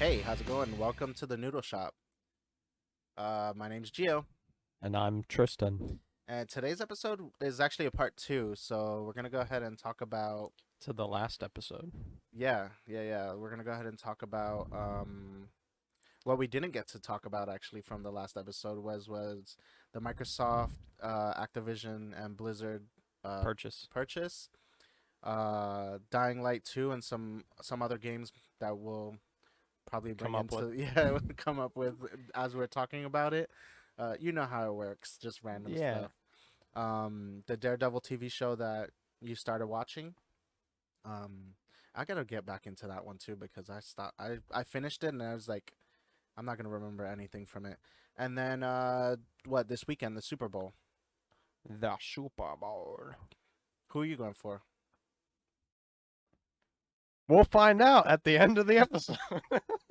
Hey, how's it going? Welcome to the Noodle Shop. My name's Gio, And I'm Tristan. and today's episode is actually a part two. So we're gonna go ahead and talk about To the last episode. yeah. We're gonna go ahead and talk about what we didn't get to talk about actually from the last episode was the Microsoft, Activision, and Blizzard uh Purchase. purchase, Dying Light 2, and some other games that we'll probably bring Come up with. into come up with as we're talking about it. You know how it works, just random Yeah. stuff. The Daredevil TV show that you started watching. Um, I gotta get back into that one too because I finished it and I was like, I'm not gonna remember anything from it. And then what this weekend, the Super Bowl. The Super Bowl. Who are you going for? We'll find out at the end of the episode.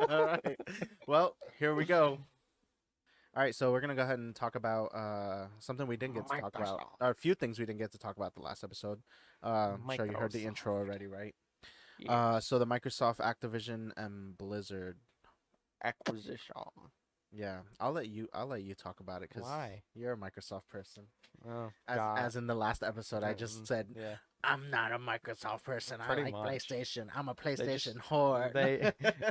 All right. Well, here we go. All right, so we're gonna go ahead and talk about something we didn't get to talk about, Microsoft. or a few things we didn't get to talk about the last episode. Sure you heard the Microsoft. intro already, right? Yeah. So the Microsoft, Activision, and Blizzard. Acquisition. Yeah, I'll let you talk about it because Why? you're a Microsoft person. Oh, As God. as in the last episode, I just said Yeah. I'm not a Microsoft person. I Pretty like much. PlayStation. I'm a They PlayStation just whore.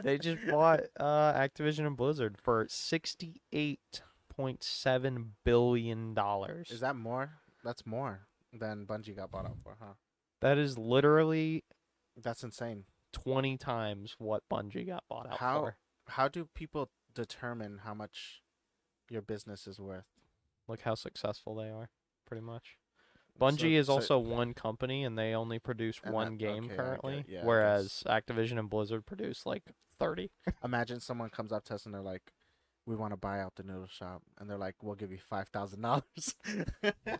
they just bought Activision and Blizzard for $68.7 billion. Is that more? That's more than Bungie got bought out for, huh? That is literally That's insane. 20 times what Bungie got bought out How for. how do people determine how much your business is worth? Look how successful they are, pretty much. So Bungie is so also one company and they only produce and one game okay, I currently, get yeah, I guess. whereas Activision and Blizzard produce like 30. Imagine someone comes up to us and they're like, "We want to buy out the noodle shop," and they're like, "We'll give you $5,000."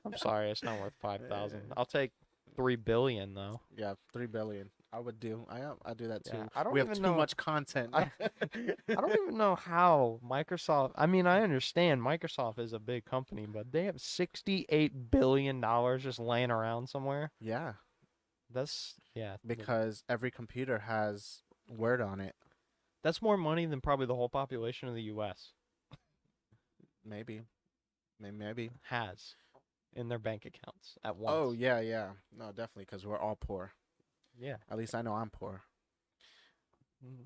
I'm sorry, it's not worth 5,000. I'll take 3 billion though. Yeah, 3 billion. I would do. I do that Yeah, too. I don't We have even too know much content. I I don't even know how Microsoft. I mean, I understand Microsoft is a big company, but they have $68 billion just laying around somewhere. Yeah, That's yeah. because every computer has Word on it. That's more money than probably the whole population of the U.S. Maybe, maybe. has in their bank accounts at Oh once. yeah, yeah. No, definitely, because we're all poor. Yeah, At least I know I'm poor.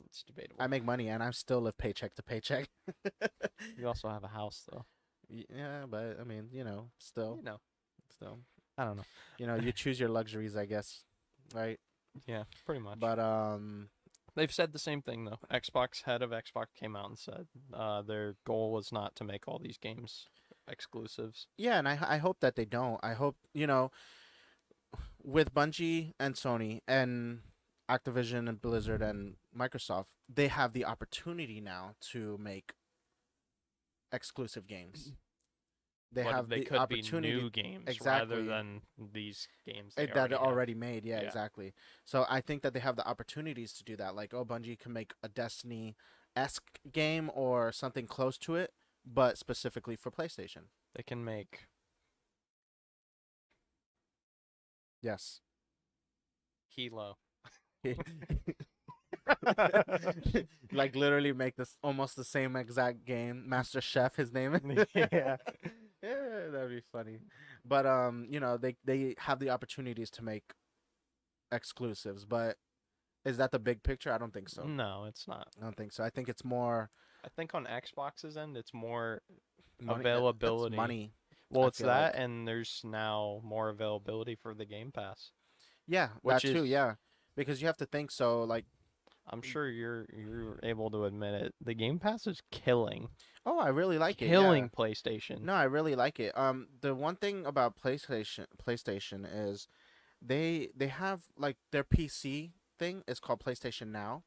it's debatable. I make money and I still live paycheck to paycheck. You also have a house, though. Yeah, but I mean, still, You know, still, I don't know. you choose your luxuries, I guess, right? Yeah, pretty much. But They've said the same thing though. Xbox head of Xbox came out and said their goal was not to make all these games exclusives. yeah, and I hope that they don't. I hope with Bungie and Sony and Activision and Blizzard and Microsoft, they have the opportunity now to make exclusive games. They But have they the could be opportunity new games rather exactly than these games they that already are have. already made. Yeah, Yeah. exactly. So I think that they have the opportunities to do that. Like, oh, Bungie can make a Destiny esque game or something close to it, but specifically for PlayStation. They can make Yes. Kilo. Like literally make this almost the same exact game. Master Chef, his name is. Yeah. Yeah, that'd be funny. But they have the opportunities to make exclusives, but is that the big picture? I don't think so. No, it's not. I don't think so. I think it's more I think on Xbox's end, it's more money. That's availability. money. Well, I it's feel that, like. and there's now more availability for the Game Pass, Yeah, that which too. is, Yeah, because you have to think. So like, I'm sure you're able to admit it. The Game Pass is oh, I really like it. Yeah. killing PlayStation. No, I really like it. The one thing about PlayStation is they have like their PC thing is called PlayStation Now,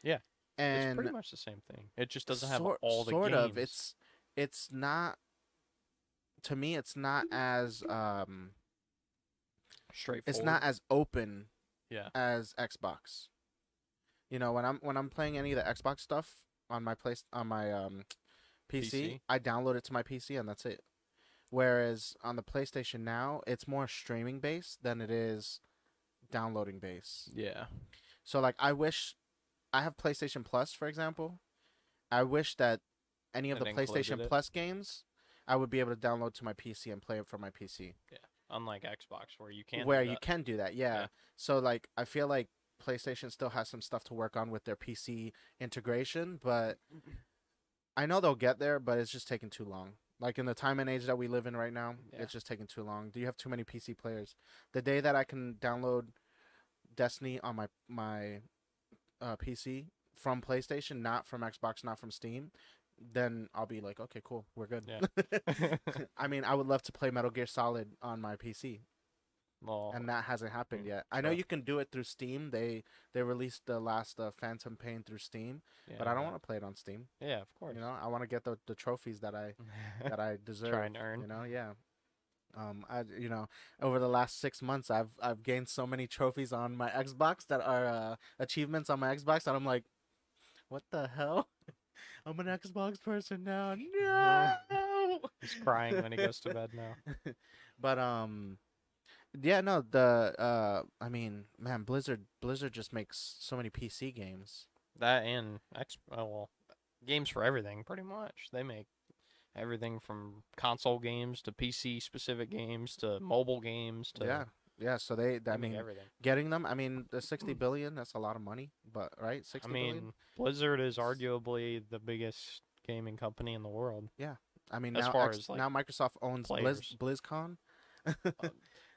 Yeah, it's pretty and much the same thing. It just doesn't have sort all the sort of games. it's not to me it's Straightforward. not as open Yeah, as Xbox. When I'm playing any of the Xbox stuff on my PC, PC. I download it to my PC and that's it. Whereas on the PlayStation Now, it's more streaming based than it is downloading based. Yeah. So like I wish I have PlayStation Plus, for example, I wish that any of It the included PlayStation it. Plus games I would be able to download to my PC and play it from my PC. Yeah. Unlike Xbox, where you can't Where do you that. can do that, yeah. Yeah. So like I feel like PlayStation still has some stuff to work on with their PC integration, but I know they'll get there, but it's just taking too long. Like in the time and age that we live in right now, Yeah. it's just taking too long. Do you have too many PC players? The day that I can download Destiny on my PC from PlayStation, not from Xbox, not from Steam, then I'll be like, okay, cool, we're good. Yeah. I mean, I would love to play Metal Gear Solid on my PC, Well, and that hasn't happened yet. I know true. you can do it through Steam. They released the last Phantom Pain through Steam, but I don't Yeah. want to play it on Steam. Yeah, of course. You know, I want to get the trophies that I deserve. Trying to earn. You know, yeah. I you know over the last 6 months, I've gained so many trophies on my Xbox that are achievements on my Xbox that I'm like, what the hell? I'm an Xbox person now. No. He's crying when he goes to bed now. But yeah, no, the I mean, man, Blizzard just makes so many PC games. That and well, games for everything, pretty much. They make everything from console games to PC specific games to mobile games to Yeah. Yeah, so I they make mean, everything. getting them, I mean, the 60 billion, that's a lot of money, but right? I 60 billion? mean, Blizzard is arguably the biggest gaming company in the world Yeah. I mean, as now far as like now Microsoft owns players. BlizzCon. Uh,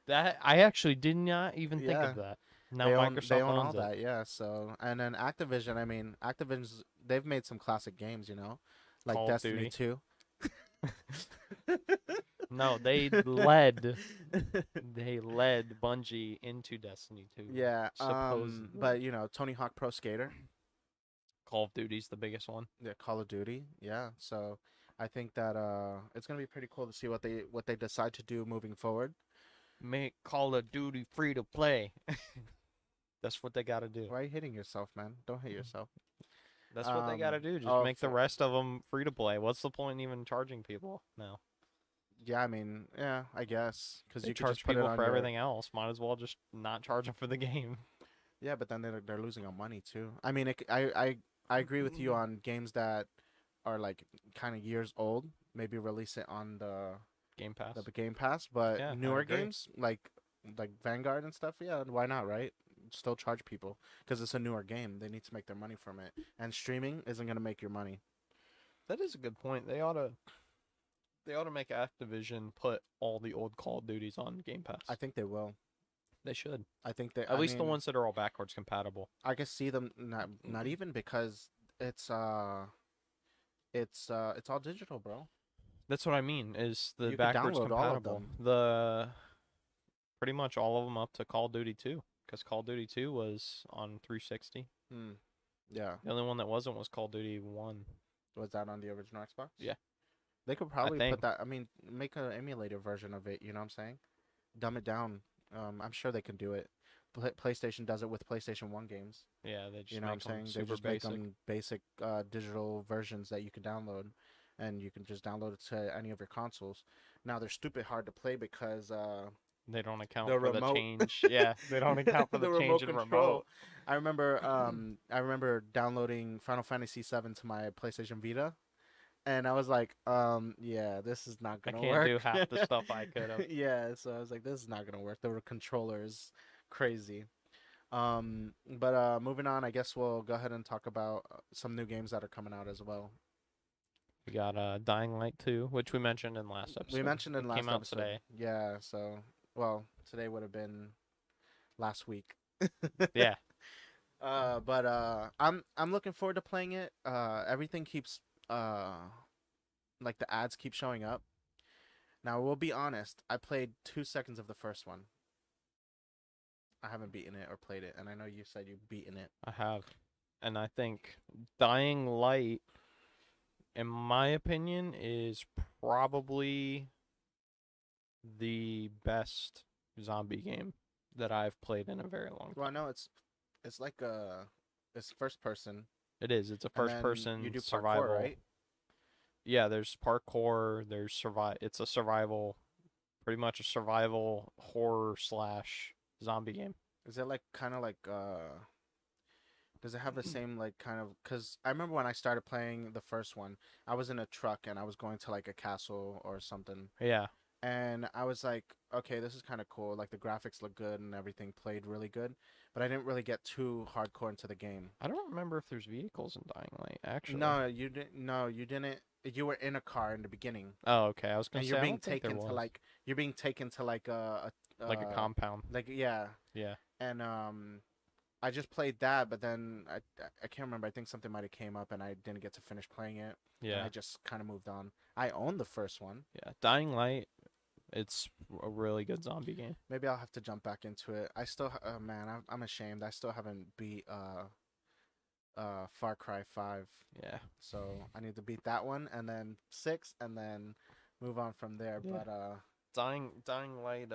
that I actually did not even think Yeah. of that. Now They Microsoft own all owns it. that, yeah. So, and then Activision, I mean, Activision's they've made some classic games, you know, like Call of Destiny Duty. 2. No, they led Bungie into Destiny 2, Yeah, supposedly. but you know, Tony Hawk Pro Skater, Call of Duty's the biggest one. yeah, Call of Duty, yeah. So, I think that it's gonna be pretty cool to see what they decide to do moving forward. Make Call of Duty free to play. That's what they got to do. Why are you hitting yourself, man? Don't hit yourself. That's what they got to do. Just Oh, make the rest of them free to play. What's the point in even charging people now? yeah, I mean, yeah, I guess because They you could just charge put it people on for your. everything else. Might as well just not charge them for the game. Yeah, but then they're losing on money too. I mean, I agree with you on games that are like kind of years old. Maybe release it on Game Pass. the Game Pass, but Yeah, I newer agree. games like Vanguard and stuff, yeah, why not, right? Still charge people because it's a newer game. They need to make their money from it, and streaming isn't gonna make your money. That is a good point. They ought to make Activision put all the old Call of Duties on Game Pass. I think they will. They should. I think they. At I least the mean, ones that are all backwards compatible. I can see them not even because it's all digital, bro. That's what I mean. Is the You could backwards download all of compatible? them. The pretty much all of them up to Call of Duty 2, because Call of Duty 2 was on 360. Hmm. Yeah. The only one that wasn't was Call of Duty 1. Was that on the original Xbox? Yeah. They could I probably think. put that. I mean, make an emulator version of it. You know what I'm saying? Dumb it down. I'm sure they can do it. PlayStation does it with PlayStation 1 games. Yeah, they You just know what I'm make them saying? They super just make basic. them basic digital versions that you can download, and you can just download it to any of your consoles. Now they're stupid hard to play because They don't account the for the remote, change. Yeah, they don't account for the the change remote in control. remote. I remember downloading Final Fantasy VII to my PlayStation Vita, and I was like, yeah, this is not I gonna can't do work. half the stuff I could have. Yeah, so I was like, this is not gonna work. The controller is crazy. But moving on, I guess we'll go ahead and talk about some new games that are coming out as well. We got Dying Light 2, which we mentioned in last We episode. mentioned in It last came out episode. today. Yeah, so well, today would have been last week. Yeah, But I'm looking forward to playing it. Everything keeps like the ads keep showing up. Now, we'll be honest. I played 2 seconds of the first one. I haven't beaten it or played it, and I know you said you've beaten it. I have. And I think Dying Light, in my opinion, is probably the best zombie game that I've played in a very long Well, I time. know it's like it's first person, It is. It's a and first then you person do survival. parkour, right? Yeah, there's parkour, there's it's a survival, pretty much a survival horror slash zombie game. Is it like kind of like Does it have the same like kind of? Because I remember when I started playing the first one, I was in a truck and I was going to like a castle or something, Yeah. and I was like, okay, this is kind of cool. Like the graphics look good and everything played really good, but I didn't really get too hardcore into the game. I don't remember if there's vehicles in Dying Light, actually. No, you didn't. No, you didn't. You were in a car in the beginning, Oh, okay. I was gonna and say I don't think there was you're being taken to like like a compound. like yeah, Yeah. and I just played that, but then I can't remember. I think something might have came up and I didn't get to finish playing it, and I Yeah. just kind of moved on. I own the first one. Yeah. Dying Light, it's a really good zombie game. Maybe I'll have to jump back into it. I still, man, I'm ashamed. I still haven't beat Far Cry 5, Yeah. so I need to beat that one and then 6 and then move on from there. Yeah. But Dying Light,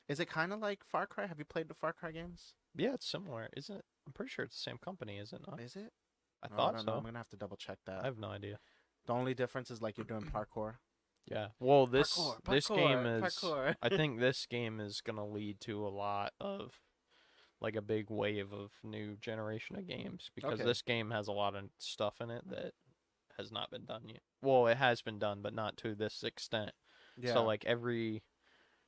is it kind of like Far Cry? Have you played the Far Cry games? yeah, it's similar, isn't it? I'm pretty sure it's the same company, is it not? Is it? I Oh, I thought don't know. I'm so. gonna have to double check I that. have no idea. The only difference is like you're doing parkour. Yeah. Well, this Parkour, this game parkour, is parkour. I think this game is gonna lead to a lot of like a big wave of new generation of games because Okay. this game has a lot of stuff in it that has not been done yet. Well, it has been done, but not to this extent. So Yeah. like every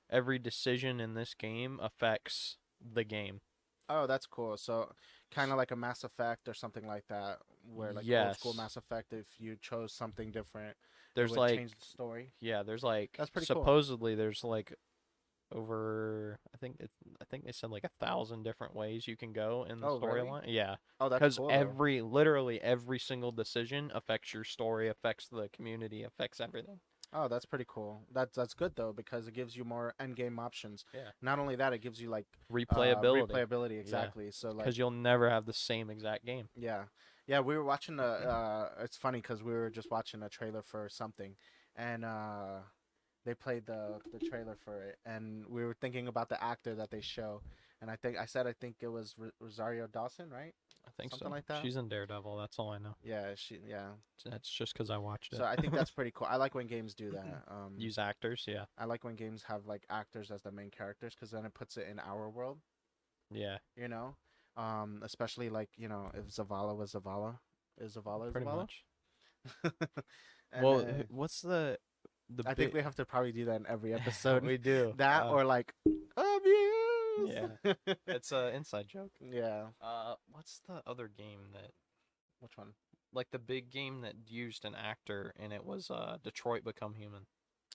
decision in this game affects the game. Oh, that's cool. So, kind of like a Mass Effect or something like that, where like old school Yes. Mass Effect, if you chose something different, it There's would like change the story. yeah, there's like That's pretty cool. supposedly there's like over I think they said like 1,000 different ways you can go in the Oh, really? storyline. Yeah, Oh, that's because cool though. every literally every single decision affects your story, affects the community, affects everything. Oh, that's pretty cool. That's good though because it gives you more end game options. Yeah, Not only that, it gives you like replayability. replayability Yeah, exactly. So like because you'll never have the same exact game. yeah. Yeah, we were watching it's funny cuz we were just watching a trailer for something and they played the trailer for it and we were thinking about the actor that they show and I think it was Rosario Dawson, right? I think Something so. like that. She's in Daredevil. That's all I know. Yeah. That's just because I watched So it. I think that's pretty cool. I like when games do that. Use actors. Yeah, I like when games have like actors as the main characters because then it puts it in our world, yeah, you know. Especially like if Zavala was Zavala, is Zavala pretty Zavala? much. And Well, what's the I think big? we have to probably do that in every episode. We do. That or like Yeah, abuse. it's a inside joke. Yeah. What's the other game that Which one? like the big game that used an actor and it was Detroit Become Human.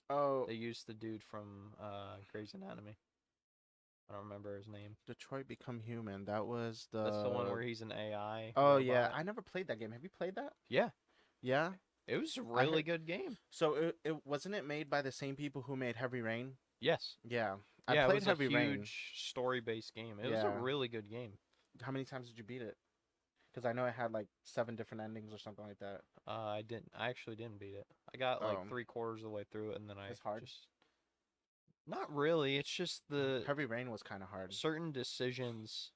Oh, They used the dude from Grey's Anatomy. I don't remember his name. Detroit Become Human. That was That's the one the. where he's an AI Oh yeah, robot. I never played that game. Have you played that? Yeah, Yeah. it was a I really heard. good game. So it wasn't it made by the same people who made Heavy Rain? Yes. Yeah, I Yeah, it played was a Heavy Rain. huge story-based game. It was a Yeah. really good game. How many times did you beat it? Because I know it had like 7 different endings or something like that. I didn't. I actually didn't beat it. I got like Um, 3/4 of the way through it, and then I it's hard. just not really. It's just the Heavy Rain was kind of hard. certain decisions,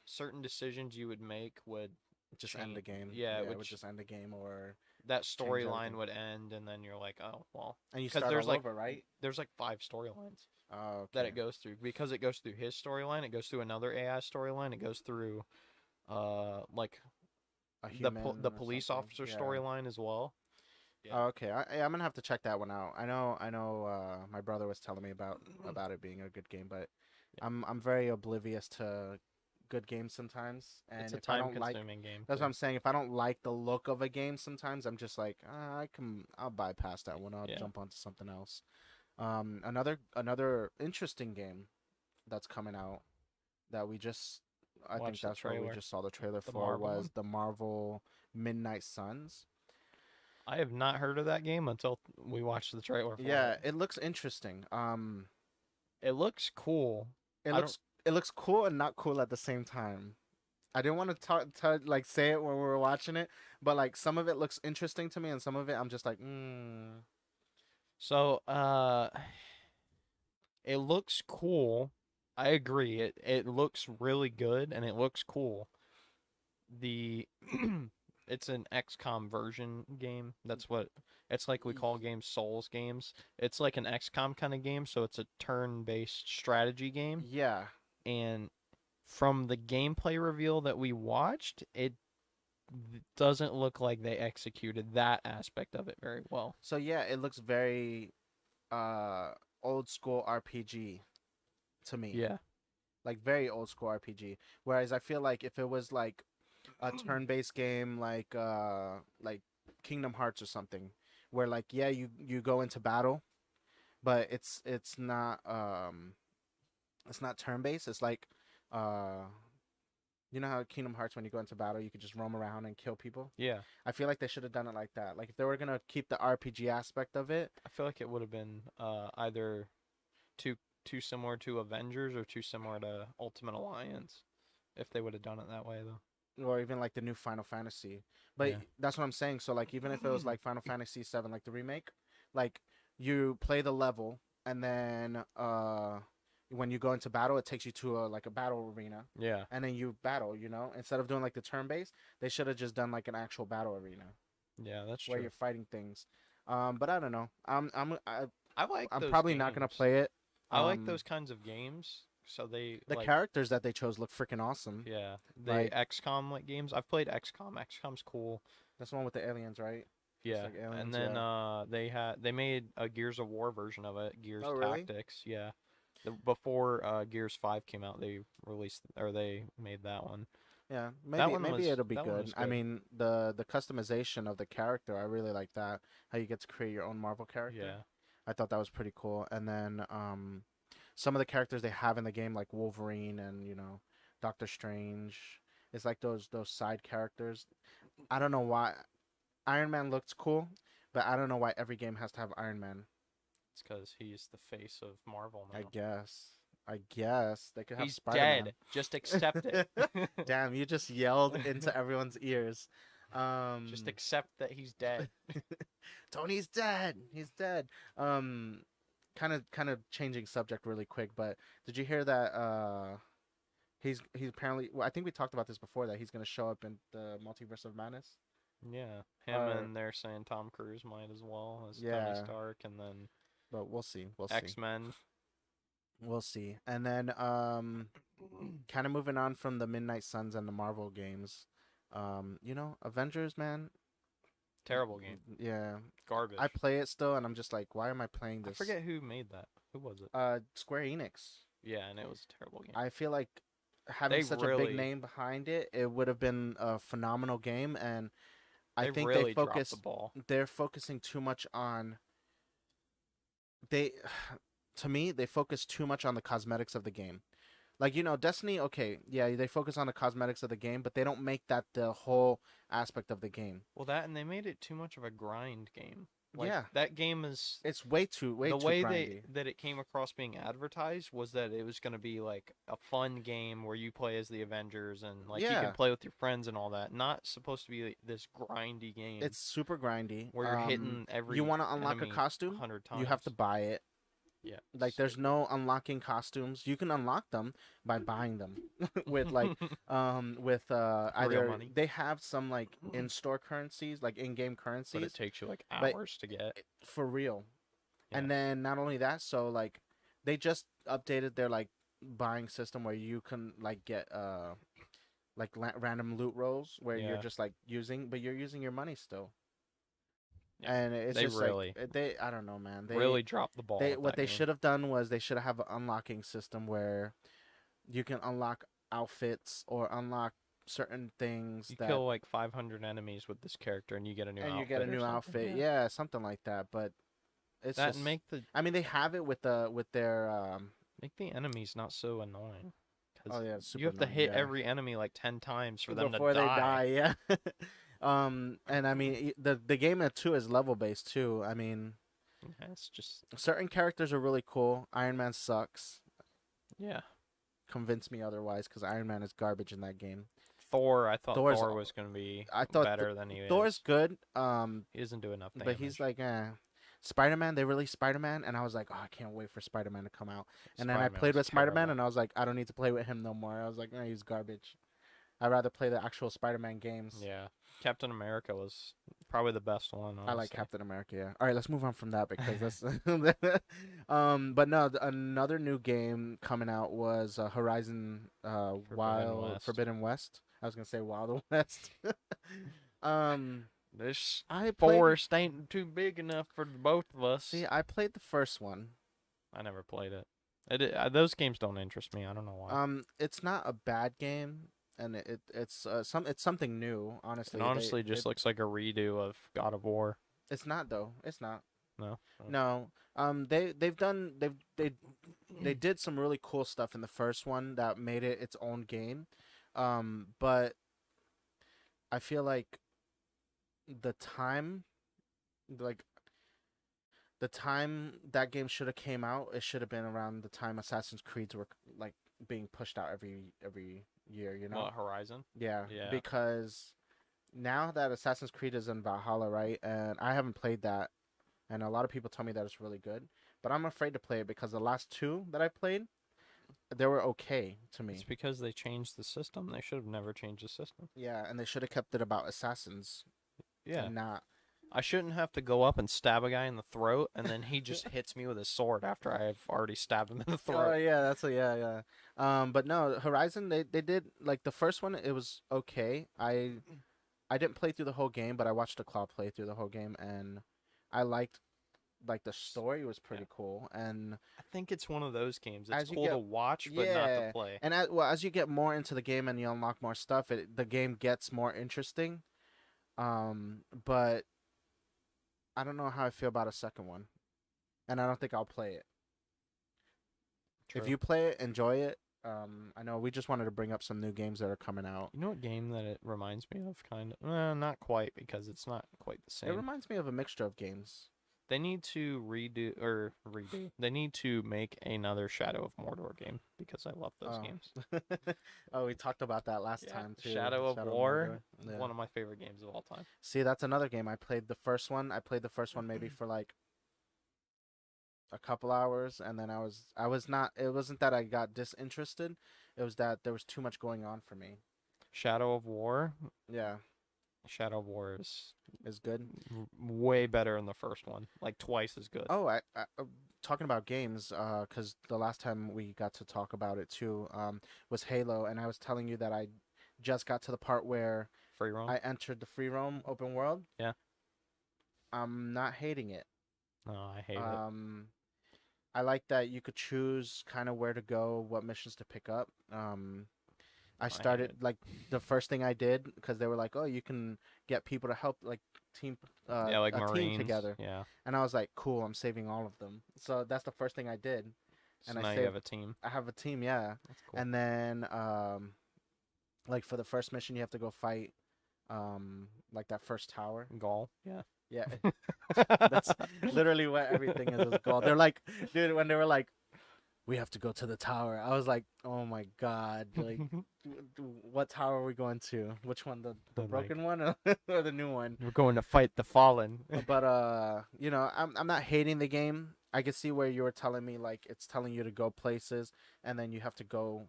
certain decisions you would make would Just end the change. game. Yeah, It would which just end the game, or that change storyline everything. would end, and then you're like, oh well, And you because start all over, right? there's like 5 storylines Oh, that okay. it goes through because it goes through his storyline, it goes through another AI storyline, it goes through like A the human or police something. officer Yeah. storyline as well. Yeah. Oh, okay. I'm gonna have to check that one out. I know. My brother was telling me about it being a good game, but Yeah. I'm very oblivious to good games sometimes. It's And a if I don't like, time-consuming game that's what too. I'm saying. If I don't like the look of a game, sometimes I'm just like, I'll bypass that one. I'll Yeah. jump onto something else. Another interesting game that's coming out that we just, I think Watch the that's what we trailer. just saw the trailer The for Marvel was one. the Marvel Midnight Suns. I have not heard of that game until we watched the trailer for Yeah, it. it looks interesting. It looks cool. It I don't. looks cool and not cool at the same time. I didn't want to like say it when we were watching it, but like some of it looks interesting to me, and some of it I'm just like, So, it looks cool. I agree. It looks really good and it looks cool. The it's an XCOM version game. That's what it's like we call games Souls games. It's like an XCOM kind of game, so it's a turn-based strategy game yeah, and from the gameplay reveal that we watched, it doesn't look like they executed that aspect of it very well. So yeah, it looks very uh old school RPG to me. Yeah. Like very old school RPG. Whereas I feel like if it was like a turn-based game like Kingdom Hearts or something, where like yeah, you go into battle, but it's not turn-based. It's like uh you know how Kingdom Hearts when you go into battle, you could just roam around and kill people? Yeah. I feel like they should have done it like that. Like if they were going to keep the RPG aspect of it, I feel like it would have been either too too similar to Avengers or too similar to Ultimate Alliance if they would have done it that way though. or even like the new Final Fantasy. But Yeah. that's what I'm saying. So like even if it was like Final Fantasy 7 like the remake, like you play the level and then when you go into battle it takes you to a battle arena Yeah. and then you battle, instead of doing like the turn base, they should have just done like an actual battle arena Yeah, that's where true. you're fighting things. But I don't know. I like I'm those probably not going to games. play it. I like those kinds of games. So they The like characters that they chose look freaking awesome. yeah, the Like XCOM like games. I've played XCOM. XCOM's cool. that's the one with the aliens, right? It's Yeah. like And aliens, then yeah. they made a Gears of War version of it, Gears Oh, really? Tactics. Yeah. Before Gears 5 came out, they released or they made that one. Yeah, That maybe one maybe was it'll be that one good. was I good. mean, the customization of the character, I really like that. How you get to create your own Marvel character. Yeah. I thought that was pretty cool. And then some of the characters they have in the game, like Wolverine and Doctor Strange, it's like those side characters. I don't know why Iron Man looks cool, but I don't know why every game has to have Iron Man. It's because he's the face of Marvel I now. guess. I guess they could have He's Spider Man. dead. Just accept it. Damn, you just yelled into everyone's ears. Just accept that he's dead. Tony's dead. He's dead. Um, kind of changing subject really quick, but did you hear that? He's apparently. Well, I think we talked about this before that he's gonna show up in the Multiverse of Madness. Yeah, him Or and they're saying Tom Cruise might as well as Tony yeah, Stark, and then but we'll see. We'll see. X-Men. We'll see. And then kind of moving on from the Midnight Suns and the Marvel games. Avengers, man. Terrible game. Yeah, Garbage. I play it still, and I'm just like, why am I playing I this? forget who made that. Who was it? Square Enix. Yeah, and it was a terrible game. I feel like having They such a really, big name behind it, it would have been a phenomenal game, and I they think really dropped the ball. they're focusing too much on they to me they focus too much on the cosmetics of the game. Like, Destiny, okay, yeah, they focus on the cosmetics of the game, but they don't make that the whole aspect of the game. Well, that and they made it too much of a grind game. Like Yeah. that game is It's way too the too way grindy. that it came across being advertised was that it was going to be like a fun game where you play as the Avengers and like you Yeah. can play with your friends and all that. Not supposed to be like, this grindy game It's super grindy. where you're hitting every You want to unlock a enemy costume? 100 times. You have to buy it. Yeah. Like there's no unlocking costumes. You can unlock them by buying them with either money. they have some like in-store currencies, like in-game but currencies it takes you like but hours to get. for real. Yeah. And then not only that, so like they just updated their like buying system where you can like get random loot rolls where you're Yeah. just like but you're using your money still. Yeah. And it's They just really- like I don't know, man. They Really dropped the ball. they with what that they game. should have done was they should have an unlocking system where you can unlock outfits or unlock certain things You that kill like 500 enemies with this character and you get a new and outfit. you get a or new something. outfit. Yeah, something like that. But it's That just and make I mean they have it with their the enemies not so annoying. oh yeah, it's super You have to annoying, hit yeah. every enemy like 10 times for them before to they die. yeah. And I mean the game too is level based too. I mean Yeah, it's just certain characters are really cool. Iron Man sucks. yeah. Convince me otherwise because Iron Man is garbage in that game. Thor, I thought Thor's- Thor was gonna be I thought better than he Thor's is. good. He doesn't do enough damage. But he's like, Spider-Man. They released Spider-Man, and I was like, oh, I can't wait for Spider-Man to come out. And then I Spider-Man played was with Spider-Man, terrible. and I was like, I don't need to play with him no more. I was like, he's garbage. I'd rather play the actual Spider-Man games. Yeah, Captain America was probably the best one, I like honestly. Captain America. Yeah. All right, let's move on from that because that's. But no, another new game coming out was Horizon Forbidden West. Forbidden West. I was gonna say Wild West. um, This I played. forest ain't too big enough for the both of See, us. I played the first one. I never played it. Those games don't interest me. I don't know why. It's not a bad game, and it's something new. It Honestly, honestly just looks like a redo of God of War. it's not though. It's not. No. Oh. No. They did some really cool stuff in the first one that made it its own game. But I feel like the time, like the time that game should have came out, it should have been around the time Assassin's Creeds were like being pushed out every year. You know? What, Horizon? Yeah, Yeah. because now that Assassin's Creed is in Valhalla, right? And I haven't played that, and a lot of people tell me that it's really good, but I'm afraid to play it because the last two that I played, they were okay to It's me. because they changed the system. They should have never changed the system. Yeah, and they should have kept it about assassins Yeah. and not. I shouldn't have to go up and stab a guy in the throat, and then he just hits me with his sword after I've already stabbed him in the Oh throat. yeah, that's a yeah yeah. But no, Horizon they did like the first one. It was okay. I didn't play through the whole game, but I watched a Claw play through the whole game, and I liked like the story was Yeah. pretty cool. And I think it's one of those games. It's as you cool to get watch, but not to yeah, play. and as you get more into the game and you unlock more stuff, the game gets more interesting. But I don't know how I feel about a second one, and I don't think I'll play it. If True. you play it, enjoy it. I know we just wanted to bring up some new games that are coming out. You know what game that it reminds me of? Kind of. Not quite, because it's not quite the It same. reminds me of a mixture of games. They need to redo. They need to make another Shadow of Mordor game because I love those Oh, games. oh, we talked about that last Yeah, time too. Shadow of Shadow War, Mordor. Yeah. one of my favorite games of all time. See, that's another game. I played the first one. I played the first one maybe for like a couple hours, and then I was not. It wasn't that I got disinterested. It was that there was too much going on for me. Shadow of War, Yeah, Shadow of War is it's good. way better than the first one, like twice as good. Oh, talking about games, because the last time we got to talk about it too, was Halo, and I was telling you that I just got to the part where Free roam. I entered the free roam open world. Yeah. I'm not hating it. No, I hate it. I like that you could choose kind of where to go, what missions to pick up. I I hate started it. like the first thing I did because they were like, "Oh, you can get people to help like team Yeah, like a team Marines. together," Yeah. and I was like, "Cool, I'm saving all of them." So that's the first thing I did, So and I now you saved. have a team. I have a team, yeah, That's cool. and then like for the first mission, you have to go fight like that first tower. Gaul. Yeah. Yeah, that's literally what everything is gold. They're like, dude, when they were like, we have to go to the tower. I was like, oh my god, like, what tower are we going to? Which one, the Like, broken one or the new one? we're going to fight the fallen. But you know, I'm not hating the game. I can see where you were telling me like it's telling you to go places, and then you have to go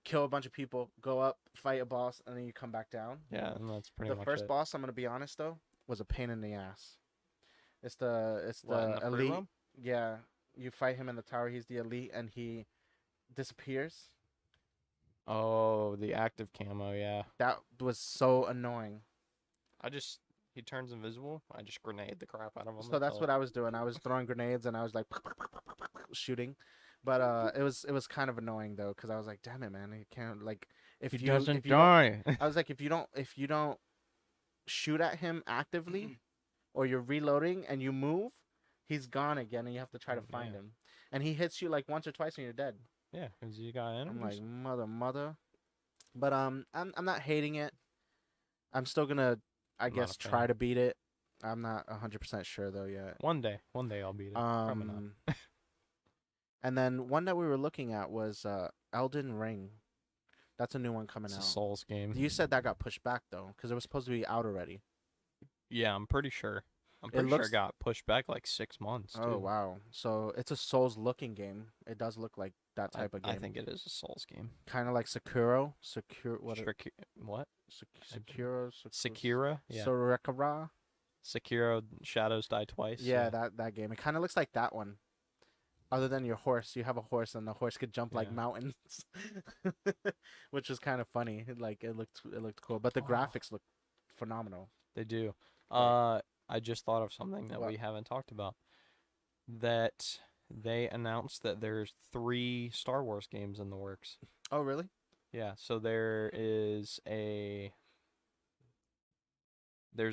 kill a bunch of people, go up, fight a boss, and then you come back down. Yeah, and that's pretty The much first it. boss, I'm gonna be honest though, was a pain in the ass. It's What, in the the free elite. roam? Yeah, you fight him in the tower. He's the elite, and he disappears. Oh, the active camo. Yeah. That was so annoying. I just he turns invisible. I just grenade the crap out of him. So that's what I was doing. I was throwing grenades and I was like shooting, but it was kind of annoying though because I was like, damn it, man, you can't like He if doesn't you don't. die. I was like, if you don't shoot at him actively or you're reloading and you move, he's gone again and you have to try to find Yeah. him. And he hits you like once or twice and you're dead. Yeah, because you got I'm enemies. like mother. But I'm not hating it. I'm still gonna I I'm not guess a fan. try to beat it. I'm not 100% sure though yet. One day I'll beat it. Probably not. And then one that we were looking at was Elden Ring. That's a new one coming It's a out. Souls game. You said that got pushed back though, because it was supposed to be out already. Yeah, I'm pretty sure. I'm It pretty sure looks- it got pushed back like 6 months. Oh too. wow! So it's a Souls-looking game. It does look like that type of game. I think it is a Souls game. Kind of like Sekiro. What? What? Sekiro. Sekira? Yeah. Sorekara. Sekiro Shadows Die Twice. Yeah, that game. It kind of looks like that one. Other than your horse, you have a horse, and the horse could jump like Yeah. mountains, which was kind of funny. Like it looked cool, but the Oh, graphics look phenomenal. they do. Like I just thought of something that what? we haven't talked about. That they announced that there's 3 Star Wars games in the works. Oh, really? Yeah, so there's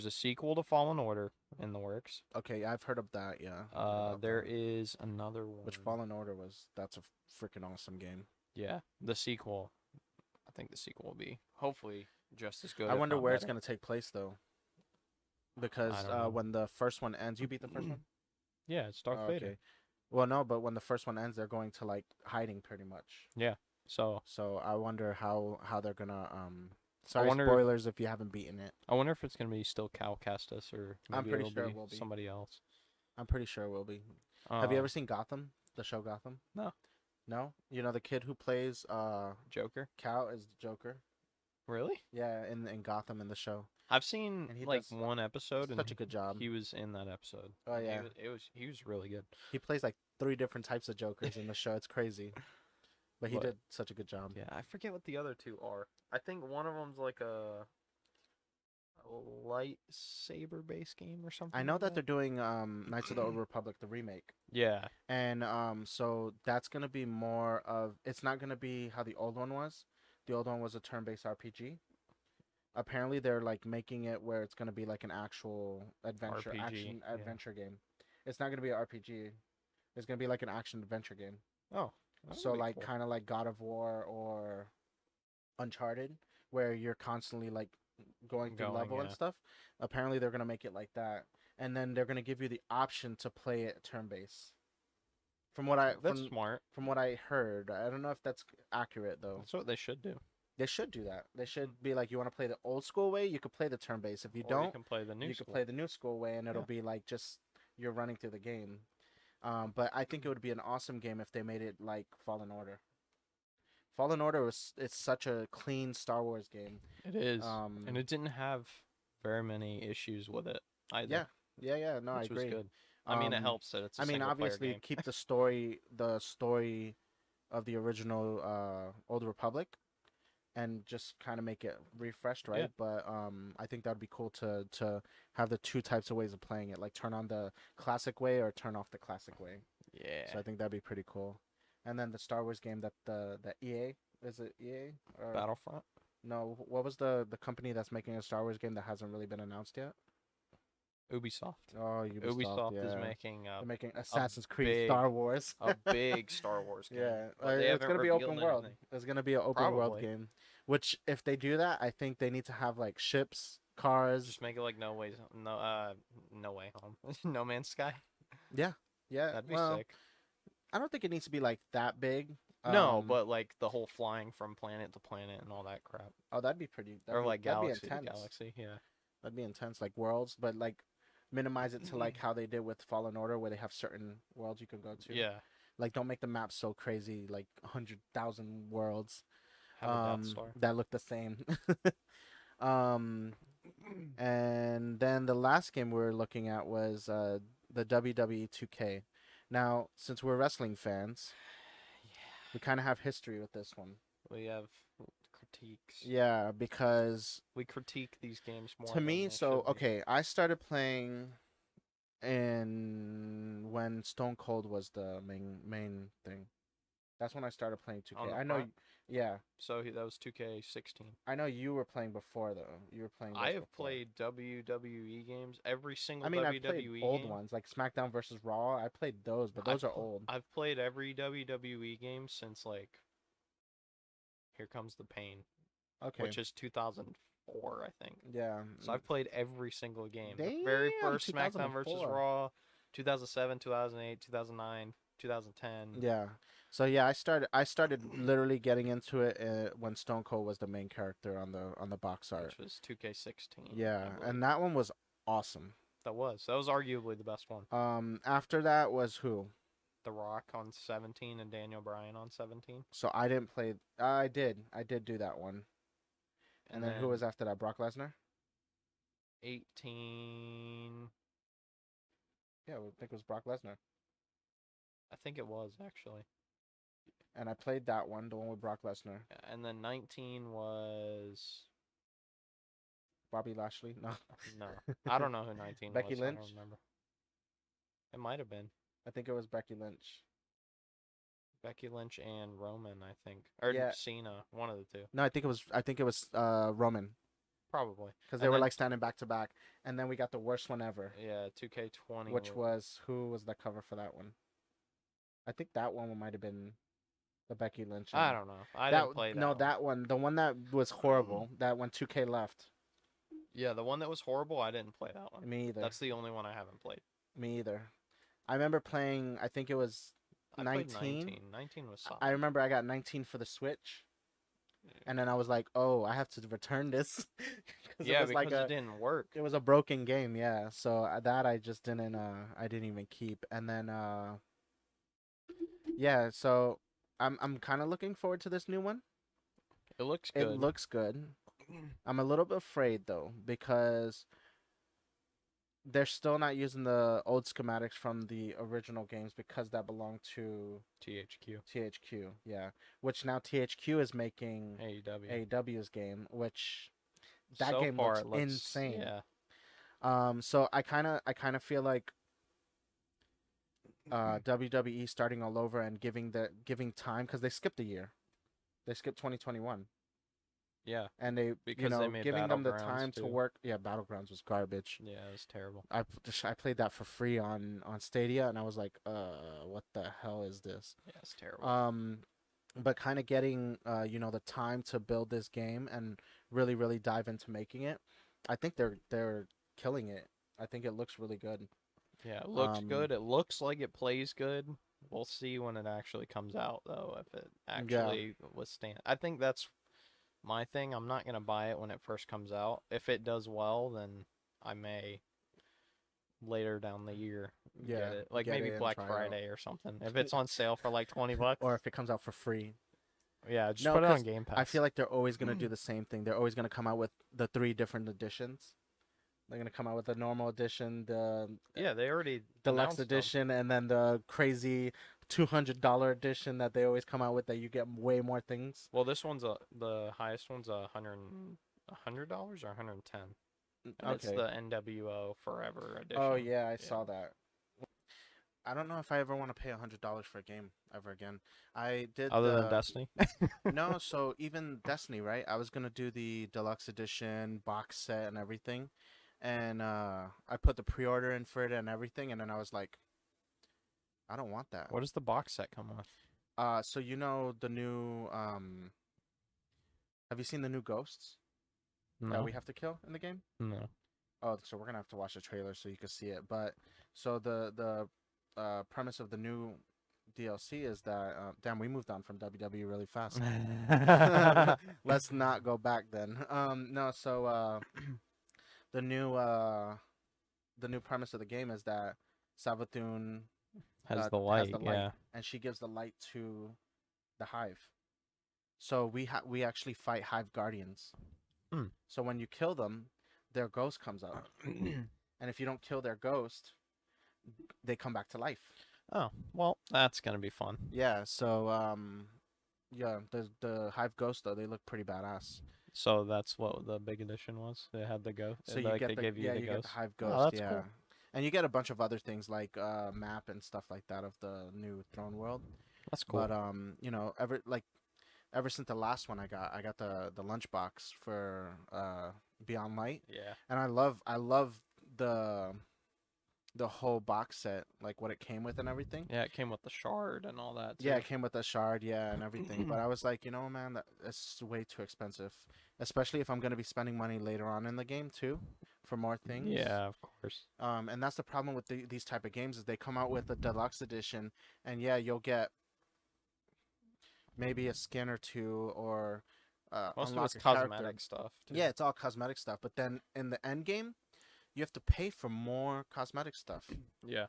a sequel to Fallen Order in the works. Okay, I've heard of that. Yeah, I've heard about There that. is another Which one. Fallen Order was? That's a freaking awesome game. Yeah, the sequel. I think the sequel will be hopefully just as good, I if wonder not where it's better. gonna take place though, I because don't know. when the first one ends, you beat the first one. Yeah, it's Darth Oh, Vader. okay. Well, no, but when the first one ends, they're going to like hiding pretty much. Yeah. So So I wonder how they're gonna Sorry, wonder spoilers if you haven't beaten it. I wonder if it's gonna be still Cal Kestis or I'm maybe pretty it'll sure it be will be. somebody else. I'm pretty sure it will be. Have you ever Um, seen Gotham? The show Gotham? no, No? You know the kid who plays Joker. Cal is the Joker? Really? Yeah, in Gotham in the show. I've seen And he like does one episode, and such a good job. he was in that episode. Oh And yeah. he was really good. He plays like 3 different types of Jokers in the show. It's crazy. But he But did such a good job. yeah, I forget what the other 2 are. I think one of them's like a lightsaber based game or something. I know like that they're doing Knights of the Old Republic the remake. Yeah. And so that's going to be more of it's not going to be how the old one was. The old one was a turn-based RPG. Apparently they're like making it where it's going to be like an actual adventure RPG, action yeah. adventure game. It's not going to be an RPG. It's going to be like an action adventure game. Oh. that So would be like cool. kind of like God of War or Uncharted where you're constantly like going through level and yeah. stuff. Apparently they're going to make it like that. And then they're going to give you the option to play it turn-based. From what I That's smart. from what I heard, I don't know if that's accurate though. That's what they should do. They should do that. They should be like, you want to play the old school way, you could play the turn based. If you Or don't, you can play the new you school. could play the new school way, and it'll Yeah. be like just you're running through the game. But I think it would be an awesome game if they made it like Fallen Order. Fallen Order it's such a clean Star Wars game. It is. Um, And it didn't have very many issues with it either. yeah. No, I which was agree. good. I mean, it Um, helps that it's a I mean, single player obviously, game. keep the story of the original Old Republic, and just kind of make it refreshed, right? Yeah. But I think that would be cool to have the 2 types of ways of playing it, like turn on the classic way or turn off the classic way. Yeah. So I think that'd be pretty cool. And then the Star Wars game that the EA is it EA or Battlefront. no? What was the company that's making a Star Wars game that hasn't really been announced yet? Ubisoft. Oh, Ubisoft is yeah. making They're making Assassin's Creed big- Star Wars. a big Star Wars game. Yeah, but they it's haven't gonna be open revealed world. anything. It's gonna be an open world Probably. game. Which, if they do that, I think they need to have like ships, cars. Just make it like No Way Home. No Man's Sky. Yeah, That'd be well, sick. I don't think it needs to be like that big. No, but like the whole flying from planet to planet and all that crap. oh, that'd be pretty. Or like that'd galaxy be to intense. galaxy. Yeah. That'd be intense, like worlds, but like minimize it to like how they did with Fallen Order, where they have certain worlds you can go to. Yeah. Like, don't make the map so crazy, like 100,000 worlds. Have a Death Star. That look the same. And then the last game we were looking at was the WWE 2K. Now, since we're wrestling fans, we kind of have history with this one. We have critiques. Yeah, because We critique these games more. to than me, they so should be. okay, I started playing in when Stone Cold was the main thing. That's when I started playing 2K. On the I know, front? yeah, So that was 2K16. I know you were playing before though. You were playing. I those have before. played WWE games. Every single I mean, I've WWE played old game. ones like SmackDown versus Raw. I played those, but those are old. I've played every WWE game since like Here Comes the Pain, Okay. which is 2004, I think. Yeah. So I've played every single game. The very Damn, first SmackDown versus 2004. Raw, 2007, 2008, 2009, 2010. Yeah. So yeah, I started literally getting into it when Stone Cold was the main character on the box art. Which was 2K16. Yeah, I believe. and that one was awesome. That was arguably the best one. After that was who? The Rock on 17 and Daniel Bryan on 17. So I didn't play. I did do that one. And then who was after that? Brock Lesnar. 18. Yeah, I think it was Brock Lesnar. I think it was actually. And I played that one, the one with Brock Lesnar. Yeah, and then 19 was Bobby Lashley? No. no. I don't know who 19 Becky was. I Lynch? don't remember. It might have been I think it was Becky Lynch. Becky Lynch and Roman, I think, or Yeah. Cena, one of the two, No, I think it was Roman probably. because they And were then like standing back to back, and then we got the worst one ever, yeah, 2K20, which was who was the cover for that one? I think that one might have been the Becky Lynch I and don't know. I that didn't play no that one. that one, the one that was horrible, that one 2K left. Yeah, the one that was horrible. I didn't play that one. Me either. That's the only one I haven't played. Me either. I remember playing. I think it was I played 19. 19. 19 was solid. I remember I got 19 for the Switch, and then I was like, "Oh, I have to return this." Yeah, it was because like a it didn't work. it was a broken game. Yeah, so that I just didn't I didn't even keep. And then yeah, so I'm kind of looking forward to this new one. It looks It good. looks good. I'm a little bit afraid though because they're still not using the old schematics from the original games because that belonged to THQ, THQ. Yeah, which now THQ is making AEW. AEW's game, which that So game far, looks it looks insane. Yeah, So I kind of feel like WWE starting all over and giving time because they skipped a year. They skipped 2021, yeah. and they Because they made giving them the Battlegrounds time to too. work. Yeah, Battlegrounds was garbage. Yeah, it was terrible. I played that for free on Stadia, and I was like, what the hell is this? Yeah, it's terrible. But kind of getting the time to build this game and really really dive into making it. I think they're killing it. I think it looks really good. Yeah, it looks Um, good. It looks like it plays good. We'll see when it actually comes out, though, if it yeah, actually withstand. I think that's my thing. I'm not gonna buy it when it first comes out. If it does well, then I may later down the year yeah, get it. Like get maybe it and Black try it out. Friday or something. If it's on sale for like 20 bucks. Or if it comes out for free. Yeah, just No, put it on because Game Pass. I feel like they're always gonna do the same thing. They're always gonna come out with the three different editions. They're gonna come out with the normal edition, the Yeah, they already deluxe announced them. edition, and then the crazy $200 edition that they always come out with that you get way more things. Well, this one's the highest one's $100 or 110. And it's Okay. the NWO Forever edition. Oh yeah, I saw that. I don't know if I ever want to pay $100 for a game ever again. I did Other than the Destiny. no, so even Destiny, right? I was gonna do the deluxe edition box set and everything, and I put the pre-order in for it and everything, and then I was like, I don't want that. What does the box set come with? So you know the new have you seen the new ghosts that No. we have to kill in the game? No. Oh, so we're gonna have to watch the trailer so you can see it. But so the premise of the new DLC is that damn, we moved on from WWE really fast. Let's not go back then. No, so the new the new premise of the game is that Savathun Has the light, yeah. and she gives the light to the hive. So we actually fight hive guardians. Hmm. So when you kill them, their ghost comes out, and if you don't kill their ghost, they come back to life. Oh, well, that's gonna be fun. Yeah. So yeah, the hive ghost though, they look pretty badass. So that's what the big edition was. They had the ghost. So Like you they get gave you the you get ghost. the hive Oh, ghost. that's Yeah. cool. And you get a bunch of other things like map and stuff like that of the new throne world. That's cool. But ever since the last one I got the lunchbox for Beyond Light, Yeah. and I love the whole box set, like what it came with and everything. Yeah, it came with the shard and all that too. Yeah, it came with a shard, yeah, and everything. But I was like, man, that's way too expensive, especially if I'm gonna be spending money later on in the game too, for more things. Yeah, of course. And that's the problem with these type of games is they come out with a deluxe edition, and yeah, you'll get maybe a skin or two or Most of unlock it's a character. cosmetic stuff too. Yeah, it's all cosmetic stuff. But then in the end game, you have to pay for more cosmetic stuff, Yeah.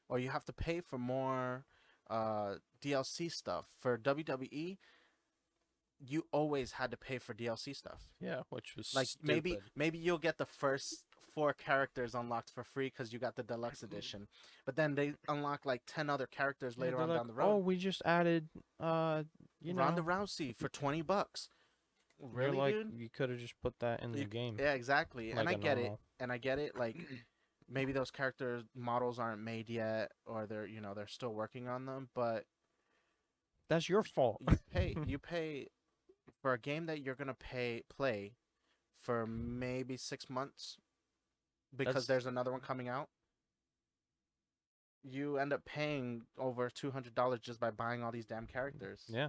or you have to pay for more DLC stuff. For WWE, you always had to pay for DLC stuff. Yeah, which was Like stupid. maybe you'll get the first 4 characters unlocked for free because you got the deluxe edition. But then they unlock like 10 other characters Yeah, later they're on like, down the oh, road. we just added, you Ronda know, Rousey for $20. you're Really, like, dude? you could have just put that in the game, Yeah, exactly. And like I a get it. normal. And I get it. Like maybe those character models aren't made yet, or they're still working on them. But That's your fault. you pay for a game that you're gonna play for maybe 6 months because That's there's another one coming out. You end up paying over $200 just by buying all these damn characters. yeah.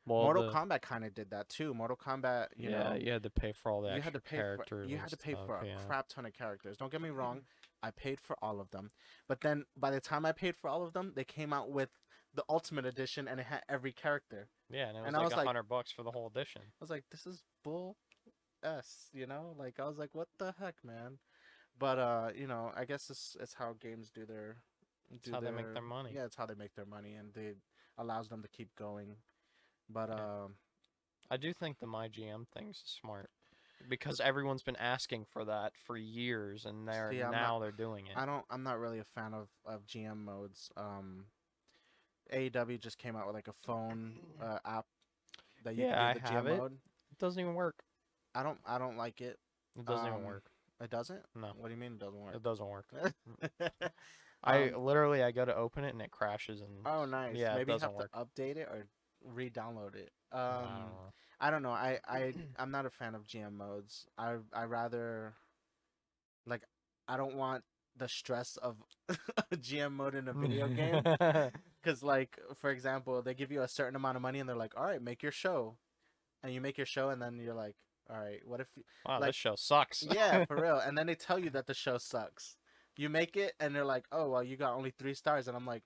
Well, Mortal Kombat kind of did that too. Mortal Kombat, yeah, you had to pay for all the you had to extra pay for characters you and had to pay stuff. for a Yeah. crap ton of characters. Don't get me wrong, I paid for all of them. But then by the time I paid for all of them, they came out with the Ultimate Edition and it had every character. Yeah, and it was And I like was like, $100 for the whole edition. I was like, this is bull s. Like I was like, what the heck, man? But I guess it's how games That's how they make their money. yeah, it's how they make their money and they allows them to keep going. But Yeah. I do think the MyGM thing's smart because everyone's been asking for that for years, and see, they're doing it. I'm not really a fan of GM modes. AEW just came out with like a phone app that you can Yeah, I do the have GM it. mode. It doesn't even work. I don't like it. It doesn't even Um, work. It doesn't? No, What do you mean it doesn't work? it doesn't work. Um, I go to open it and it crashes and oh, nice. yeah, it Maybe you doesn't have work. to update it or re-download it. I don't know. I don't know. I'm not a fan of GM modes. I rather like I don't want the stress of a GM mode in a video game. Because like for example, they give you a certain amount of money and they're like, all right, make your show, and you make your show, and then you're like, all right, what if Wow, like this show sucks. yeah, for real. And then they tell you that the show sucks. You make it, and they're like, "Oh, well, you got only 3 stars." And I'm like,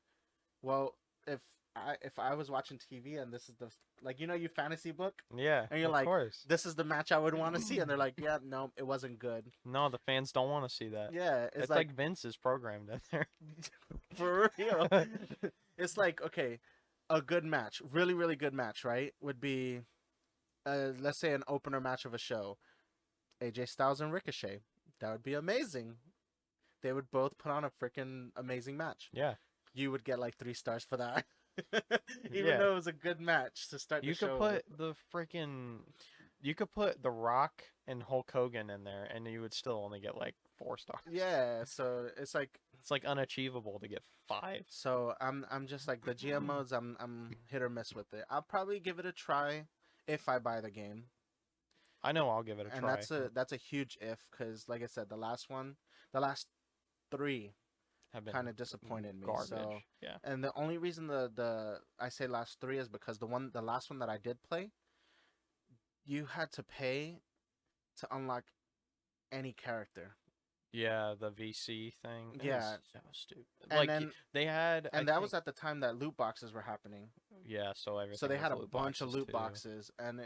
"Well, if I was watching TV and this is the like you fantasy book, Yeah, and you're of like, course. this is the match I would want to see," and they're like, "Yeah, no, it wasn't good." No, the fans don't want to see that. Yeah, It's like Vince is programmed in there. for real. It's like okay, a good match, really really good match, right? Would be, let's say an opener match of a show, AJ Styles and Ricochet. That would be amazing. They would both put on a freaking amazing match. Yeah. You would get like 3 stars for that. Even Yeah. though it was a good match to start You the show. could put The Rock and Hulk Hogan in there, and you would still only get like 4 stars. Yeah, so it's like It's like unachievable to get 5. so I'm just like the GM modes I'm hit or miss with it. I'll probably give it a try if I buy the game. I know I'll give it a And try. that's a huge if cuz like I said the last 3 Have been kind of disappointed me. garbage. So Yeah. and the only reason the I say last 3 is because the last one that I did play, you had to pay to unlock any character. Yeah, the VC thing. Yeah. So stupid. And Like then they had, and I that was think- at the time that loot boxes were happening. yeah. So everything. So they was had a loot bunch of boxes, loot too. boxes and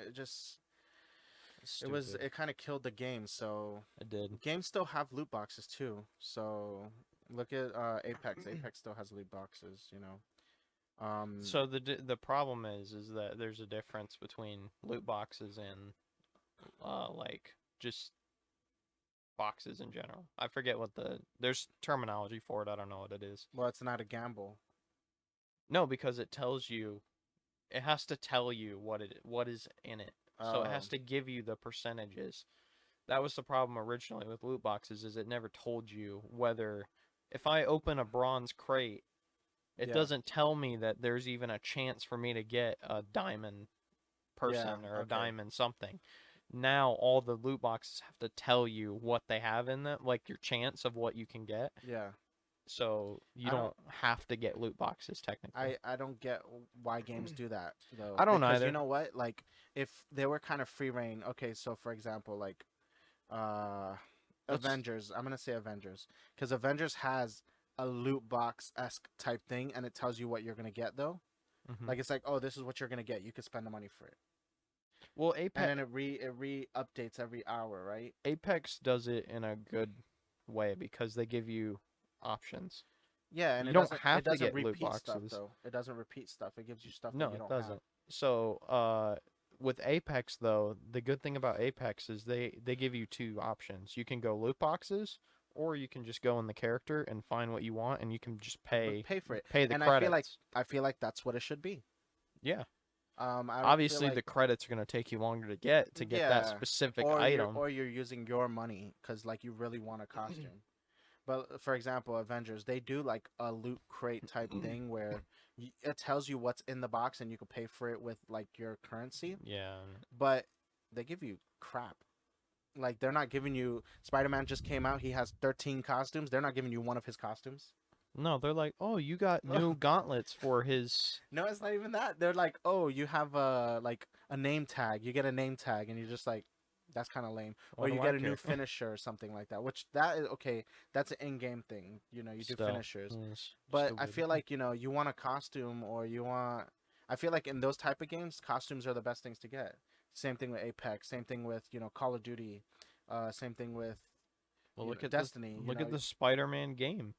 Stupid. it kind of killed the game. So It did. games still have loot boxes too. So look at Apex. Apex still has loot boxes. So the problem is that there's a difference between loot boxes and like just boxes in general. I forget what there's terminology for it. I don't know what it is. well, it's not a gamble. No, because it tells you, it has to tell you what is in it. So it has Oh. to give you the percentages. That was the problem originally with loot boxes, is it never told you whether, if I open a bronze crate, it Yeah. doesn't tell me that there's even a chance for me to get a diamond person or a okay. diamond something. Now all the loot boxes have to tell you what they have in them, like your chance of what you can get. Yeah. So you I don't don't- have to get loot boxes technically. I don't get why games do that though. I don't Because either. you know what? Like if they were kind of free reign. Okay, so for example, like Let's- Avengers. I'm gonna say Avengers because Avengers has a loot box esque type thing, and it tells you what you're gonna get though. Mhm. Like it's like, oh, this is what you're gonna get. You could spend the money for it, Well, Apex and then it re updates every hour, right? Apex does it in a good way because they give you options. Yeah, and You it don't doesn't, have it to doesn't get loot repeat stuff boxes. though. It doesn't repeat stuff. It gives you stuff No, that you it don't doesn't. have. So, with Apex though, the good thing about Apex is they give you two options. You can go loot boxes, or you can just go in the character and find what you want, and you can just Pay for it, pay the and credits. I feel like that's what it should be. Yeah. I don't feel Obviously, like the credits are gonna take you longer to get that yeah, specific item. or you're using your money because like you really want a costume. But for example, Avengers, they do like a loot crate type thing where it tells you what's in the box and you can pay for it with like your currency. Yeah. But they give you crap. Like they're not giving you Spider-Man just came out, he has 13 costumes. They're not giving you one of his costumes. No, they're like, oh, you got new gauntlets for his. No, it's not even that. They're like, "Oh, you have a like a name tag. You get a name tag and you're just like that's kind of lame. Or What you do get I a new care? finisher or something like that, which that is okay. That's an in-game thing. You know, you do Still, finishers. it's But I stupid. feel like, you know, you want a costume or you want I feel like in those type of games, costumes are the best things to get. Same thing with Apex, same thing with, you know, Call of Duty, same thing with Well, you know, look at this. Destiny, you Look know. at the Spider-Man game.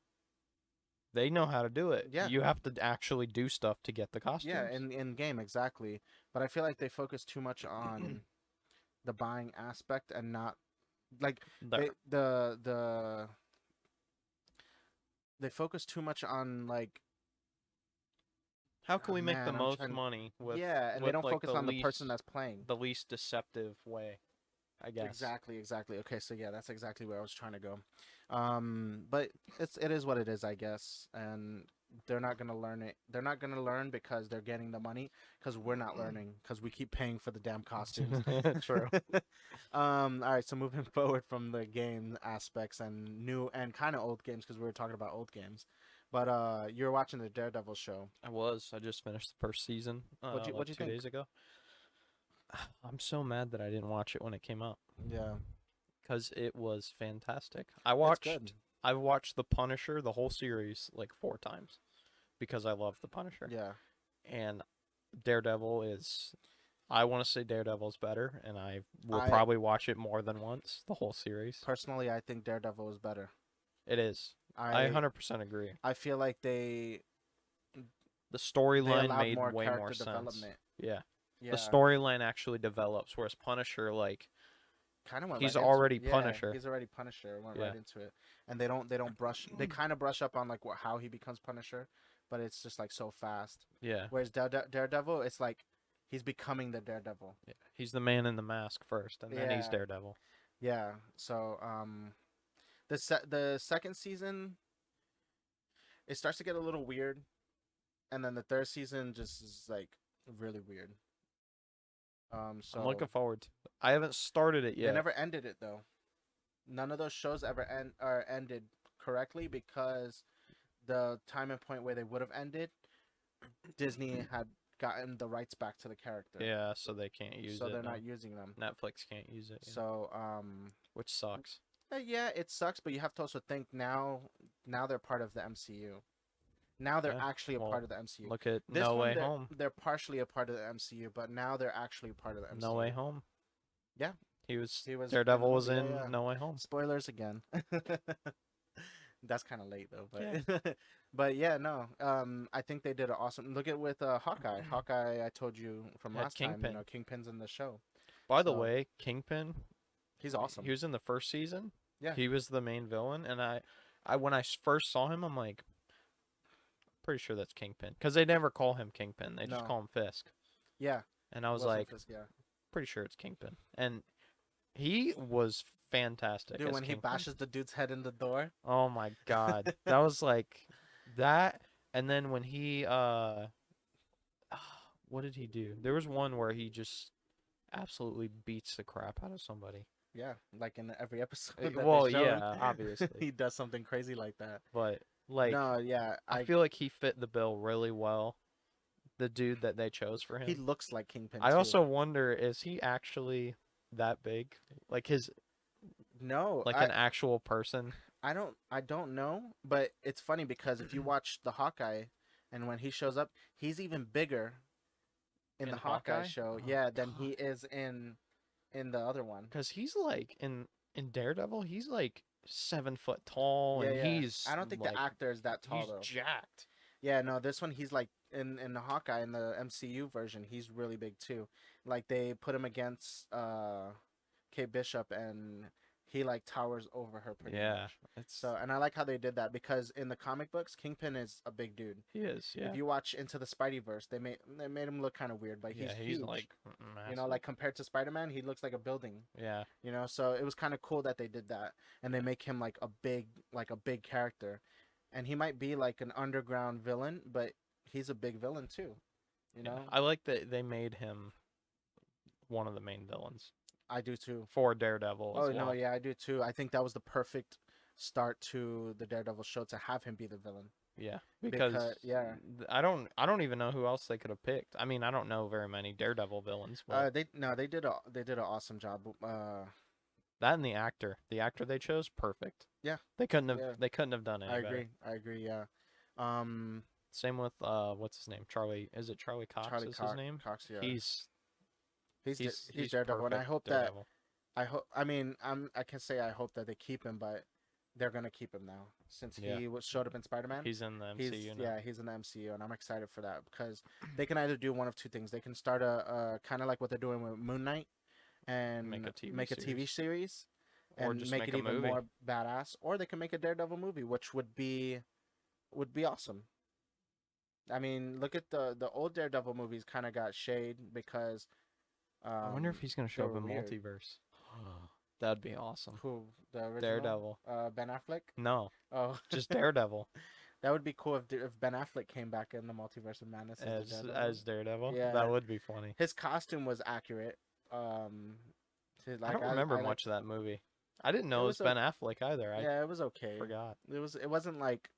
They know how to do it. Yeah. You have to actually do stuff to get the Yeah, costumes. in game exactly. But I feel like they focus too much on the buying aspect and not like There. they focus too much on like How can oh, we make the man, I'm most trying money yeah, and they with don't like focus on the person that's playing. the least deceptive way, I guess. Exactly. Okay, so yeah, that's exactly where I was trying to go. But it is what it is, I guess, and they're not gonna learn it. They're not gonna learn because they're getting the money. Because we're not learning. Because we keep paying for the damn costumes. True. All right. So moving forward from the game aspects and new and kind of old games, because we were talking about old games. But you're watching the Daredevil show. I was. I just finished the first season What'd like you two think? days ago. I'm so mad that I didn't watch it when it came out Yeah, because it was fantastic. it's good. I've watched The Punisher, the whole series, like 4 times because I love The Punisher. Yeah. And Daredevil is, I want to say Daredevil's better, and I will I probably watch it more than once, the whole series. personally, I think Daredevil is better. It is. I I 100% agree. I feel like The they storyline allowed made more way more character sense. development. Yeah. The Yeah, storyline actually develops, whereas Punisher, like, kind of went he's right into already yeah. Punisher. He's already Punisher. Went Yeah. right into it, and they don't brush. They kind of brush up on like how he becomes Punisher, but it's just like so fast. Yeah. Whereas Daredevil, it's like he's becoming the Daredevil. Yeah. He's the man in the mask first, and then he's Yeah, Daredevil. yeah. So the second season it starts to get a little weird, and then the third season just is like really weird. I'm looking So forward to it. I haven't started it they yet. never ended it though. None of those shows ever ended correctly because the time and point where they would have ended, Disney had gotten the rights back to the character, Yeah, so they can't use so it they're now. not using them. Netflix can't use it, So which sucks. yeah, it sucks, but you have to also think now they're part of the MCU. Now they're Yeah. actually a part Well, of the MCU. look at This No one Way Home. they're partially a part of the MCU, but now they're actually part of the MCU. No Way Home. Yeah, He was he was in the Daredevil was movie. in Yeah. No Way Home. Spoilers again. That's kind of late though, but Yeah. but yeah, no. I think they did an awesome. Look at with Hawkeye. Hawkeye, I told you from Had last time. You know, Kingpin. Kingpin's in the show, By the so way, Kingpin, he's awesome. he was in the first season. Yeah, He was the main villain, and I when I first saw him, I'm like, pretty sure that's Kingpin, because they never call him Kingpin. They just no, call him Fisk. yeah. And I was Wilson like, Fisk, yeah. pretty sure it's Kingpin. And he was fantastic Dude, as when he Kingpin. bashes the dude's head in the door. Oh my god. That was like that, and then when he what did he do? There was one where he just absolutely beats the crap out of somebody. Yeah, like in every episode that Well, they show yeah, obviously. he does something crazy like that. But like No, yeah, I feel like he fit the bill really well. The dude that they chose for he him. looks like Kingpin I too. also wonder, is he actually that big? Like his No, like an actual person? I don't know, but it's funny because if you watch the Hawkeye and when he shows up, he's even bigger in In the Hawkeye Hawkeye? show, Oh, yeah, than he God. is in the other one. Because he's like in Daredevil, he's like 7 foot tall, Yeah, and yeah. he's I don't think like the actor is that tall he's though. jacked. Yeah, no, this one he's like in the Hawkeye in the MCU version, he's really big too. Like they put him against Kate Bishop and he like towers over her pretty Yeah, much. it's So, and I like how they did that because in the comic books, Kingpin is a big dude. he is. If Yeah, you watch Into the Spideyverse, they made him look kind of weird, but he's yeah, he's huge. like massive. Like compared to Spider-Man, he looks like a building. Yeah, So it was kind of cool that they did that and they make him like a big character. And he might be like an underground villain, but he's a big villain too, you yeah. know? I like that they made him one of the main villains I do too. for Daredevil Oh as no, well. yeah, I do too. I think that was the perfect start to the Daredevil show to have him be the villain. Yeah, because Because yeah, I don't even know who else they could have picked. I mean, I don't know very many Daredevil villains, but they did an awesome job. that and the actor they chose, perfect. Yeah, yeah, They couldn't have done I any better. agree. I agree. Yeah, um, Same with what's his name? Charlie. Is it Charlie Cox? Charlie Is his name? Cox. Yeah, He's he's he's Daredevil, and I perfect hope that Daredevil. I hope. I mean, I can say I hope that they keep him, but they're gonna keep him now since Yeah, showed up in Spider-Man. he's in the MCU now. He's in the MCU, and I'm excited for that because they can either do one of two things. They can start a kind of like what they're doing with Moon Knight Make and a TV make a TV series, series or and just make make it a even movie. more badass, or they can make a Daredevil movie, which would be awesome. I mean, look at the old Daredevil movies kind of got shade because I wonder if he's gonna they show up were in weird. multiverse. That'd be awesome. Who the original Daredevil. Ben Affleck? No, Oh, just Daredevil that would be cool if Ben Affleck came back in the Multiverse of Madness as the Daredevil. as Daredevil. Yeah, That would be funny. his costume was accurate. I Like don't remember I like much of that movie. I didn't it know it was was Ben Affleck either. I yeah, it was okay. forgot. It wasn't like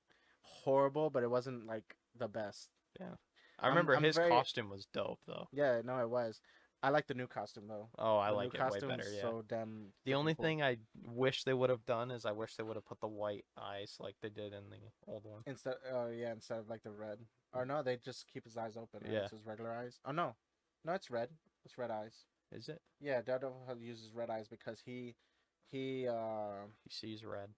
horrible, but it wasn't like the best. Yeah. I I'm remember I'm his very costume was dope though. Yeah, no, it was. I like the new costume though. Oh, I The new like it way costume's better, yeah. so damn The freaking only cool. thing I wish they would have done is I wish they would have put the white eyes like they did in the old one. Instead of like the red. Or no, they just keep his eyes open. Right? Yeah. It's his regular eyes. Oh no, no, it's red. It's red eyes. Is it? Yeah, Daredevil uses red eyes because he He sees red.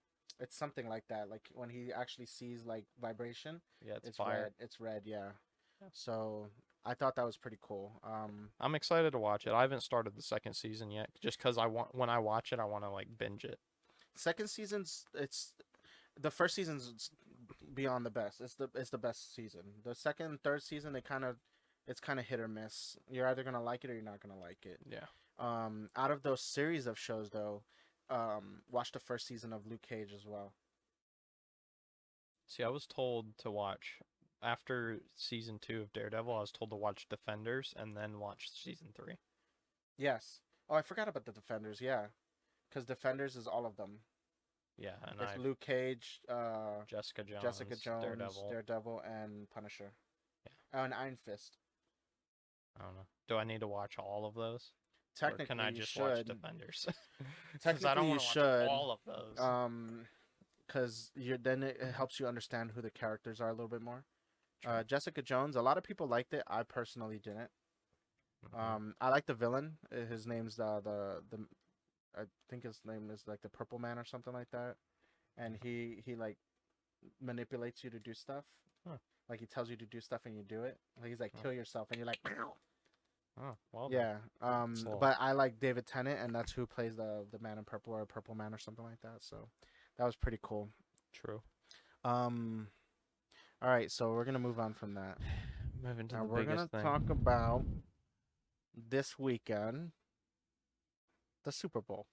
it's something like that. Like when he actually sees like vibration, Yeah, it's it's fire. red. It's red. Yeah. Yeah. So I thought that was pretty cool. I'm excited to watch it. I haven't started the second season yet, just because I want when I watch it, I want to like binge it. Second season's it's the first season's beyond the best. It's the best season. The second and third season it's kind of hit or miss. You're either gonna like it or you're not gonna like it. Yeah. Out of those series of shows though, watch the first season of Luke Cage as well. See, I was told to watch after season 2 of Daredevil. I was told to watch Defenders and then watch season 3. Yes. Oh, I forgot about the Defenders. Yeah, because Defenders is all of them. Yeah, and It's I Luke Cage, Jessica Jones, Daredevil, and Punisher. Oh, and Iron Fist. I don't know. Do I need to watch all of those? Or can Technically, I you just watch should. Defenders? Because Technically, I don't you want to watch should. all of those. Because it helps you understand who the characters are a little bit more. True. Jessica Jones. A lot of people liked it. I personally didn't. Mhm. I like the villain. His name's the I think his name is like the Purple Man or something like that, and he like manipulates you to do stuff. Huh. Like he tells you to do stuff and you do it. Like he's like Oh. kill yourself and you're like Oh, well then. yeah. So- But I like David Tennant and that's who plays the Man in Purple or Purple Man or something like that. So that was pretty cool. True. Um. All right, so we're gonna move on from that. Moving to Now the we're biggest gonna thing. talk about this weekend, the Super Bowl.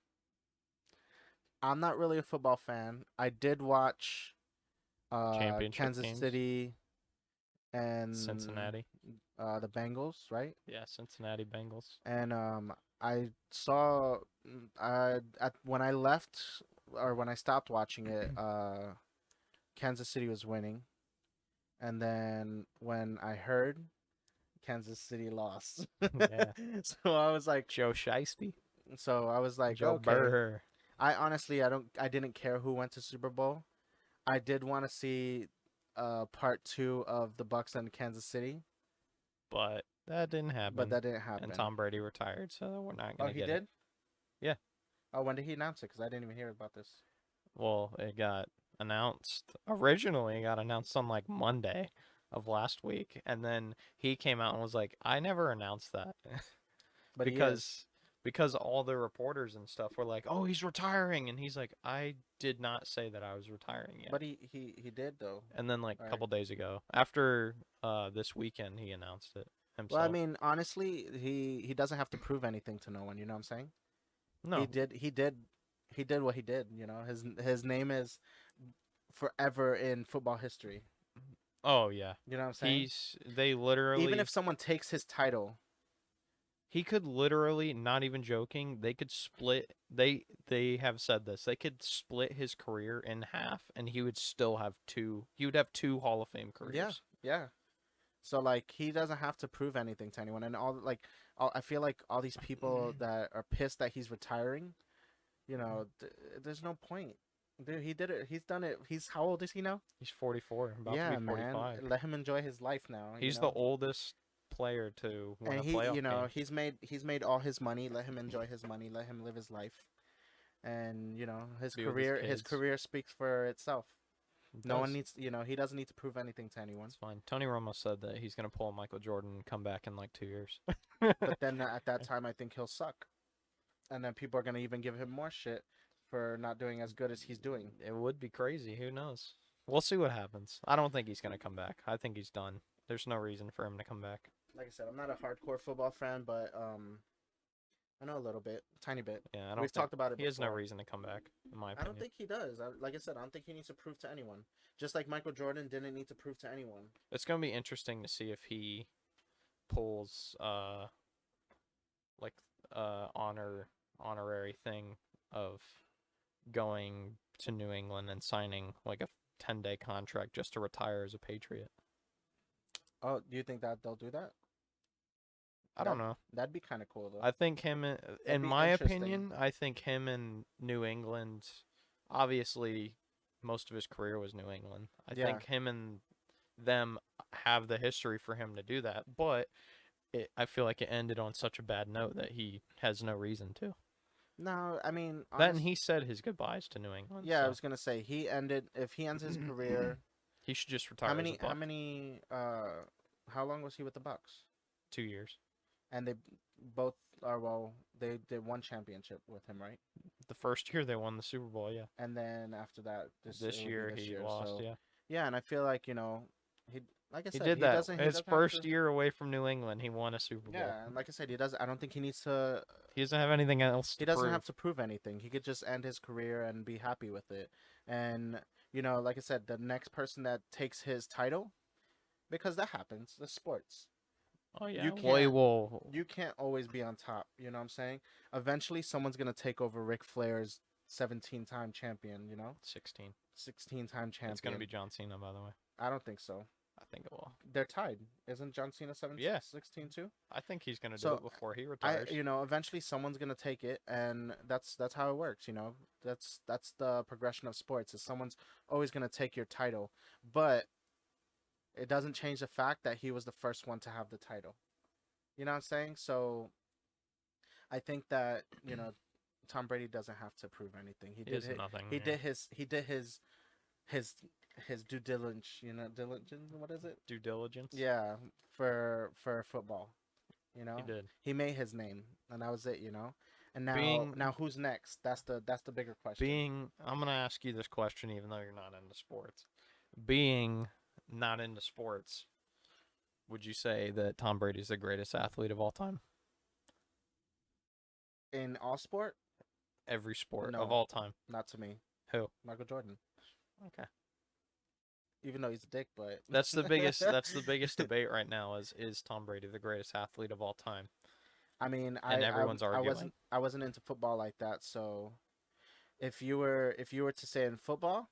I'm not really a football fan. I did watch Championship Kansas games. City and Cincinnati. the Bengals, right? Yeah, Cincinnati Bengals. And I saw when I left or when I stopped watching it, Kansas City was winning, and then when I heard Kansas City lost, Yeah. so I was like, Joe Shiesty. Joe okay. Burr. I honestly I didn't care who went to Super Bowl. I did want to see part 2 of the Bucks and Kansas City, But that didn't happen. but that didn't happen. And Tom Brady retired, so we're not Oh, gonna he get did? it. Yeah. Oh, when did he announce it? Because I didn't even hear about this. Well, it got announced. Originally, it got announced on like Monday, of last week, and then he came out and was like, "I never announced that," But he is. because because all the reporters and stuff were like, "Oh, he's retiring," and he's like, "I did not say that I was retiring yet." But he did though. And then like a Right. couple days ago, after this weekend, he announced it Well, I himself. mean, honestly, he doesn't have to prove anything to no one. You know what I'm saying? He No, did. He did. He did what he did. You know, his name is forever in football history. oh yeah, You know what I'm saying? he's they Even if literally someone takes his title, he could literally, not even joking, they could split they have said this. They could split his career in half and he would still have two he would have two Hall of Fame yeah, careers. yeah. So like he doesn't have to prove anything to anyone, and I feel like all these people that are pissed that he's retiring, there's no point. Dude, he did it. He's done it. He's how old is he now? He's 44, about to be Yeah, man. 45. Let him enjoy his life now. He's the oldest player to win And a he, playoff game. he's made all his money. Let him enjoy his money. Let him live his life. And his Be with his career, kids. speaks for itself. It No one does. needs, he doesn't need to prove anything to anyone. It's fine. Tony Romo said that he's gonna pull a Michael Jordan and come back in like 2 years. But then at that time, I think he'll suck, and then people are gonna even give him more shit for not doing as good as he's doing. It would be crazy. Who knows? We'll see what happens. I don't think he's gonna come back. I think he's done. There's no reason for him to come back. Like I said, I'm not a hardcore football fan, but I know a little bit, tiny bit. Yeah, I We've don't think talked about it he has no before. reason to come back, in my I don't opinion. think he does. Like I said, I don't think he needs to prove to anyone. Just like Michael Jordan didn't need to prove to anyone. It's gonna be interesting to see if he pulls like honorary thing of going to New England and signing like a 10-day contract just to retire as a Patriot. Oh, do you think that they'll do that? I don't That know. that'd be kind of cool though. I think him, That'd in be my interesting. opinion, I think him in New England, obviously, most of his career was New England. I Yeah. think him and them have the history for him to do that, but I feel like it ended on such a bad note that he has no reason to. No, I mean, That and honest. he said his goodbyes to New England, Yeah, I so was gonna say he ended. If he ends his career, he should just how retire as a many? How Buck. many? How long was he with the Bucks? 2 years. And they both are well. They did one championship with him, right? The first year they won the Super Bowl, yeah. And then after that, it This will be year this he year. lost, So yeah. yeah, and I feel like he like I He said, did he that. doesn't he His doesn't have first to. year away from New England, he won a Super Bowl. Yeah, and like I said, he does. I don't think he needs to. He doesn't have anything else He to doesn't have prove. to prove anything. He could just end his career and be happy with it. And like I said, the next person that takes his title, because that happens. The sports. Oh yeah. You Well, he can't will. you can't always be on top. You know what I'm saying? Eventually, someone's gonna take over Ric Flair's 17-time champion. 16. 16-time It's gonna champion. be John Cena, by the way. I don't think so. I think it will. They're tied. Isn't John Cena 17, Yeah, 16 too? I think he's gonna do So it before he I, retires. eventually someone's gonna take it, and that's how it works. That's the progression of sports. Is someone's always gonna take your title, but it doesn't change the fact that he was the first one to have the title. You know what I'm saying? So I think that Tom Brady doesn't have to prove anything. He is nothing. Yeah. He did his his due diligence. Diligence. What is it? Due diligence. Yeah, for football. He did. He made his name, and that was it. And Being now who's next? That's the bigger question. I'm gonna ask you this question, even though you're not into sports. Being not into sports, would you say that Tom Brady's the greatest athlete of all time? In all sport, Every sport of no, all time. not to me. Who? Michael Jordan. Okay. Even though he's a dick, but That's the biggest. That's the biggest debate right now. Is Tom Brady the greatest athlete of all time? I mean, And everyone's arguing. I wasn't into football like that. So if you were to say in football,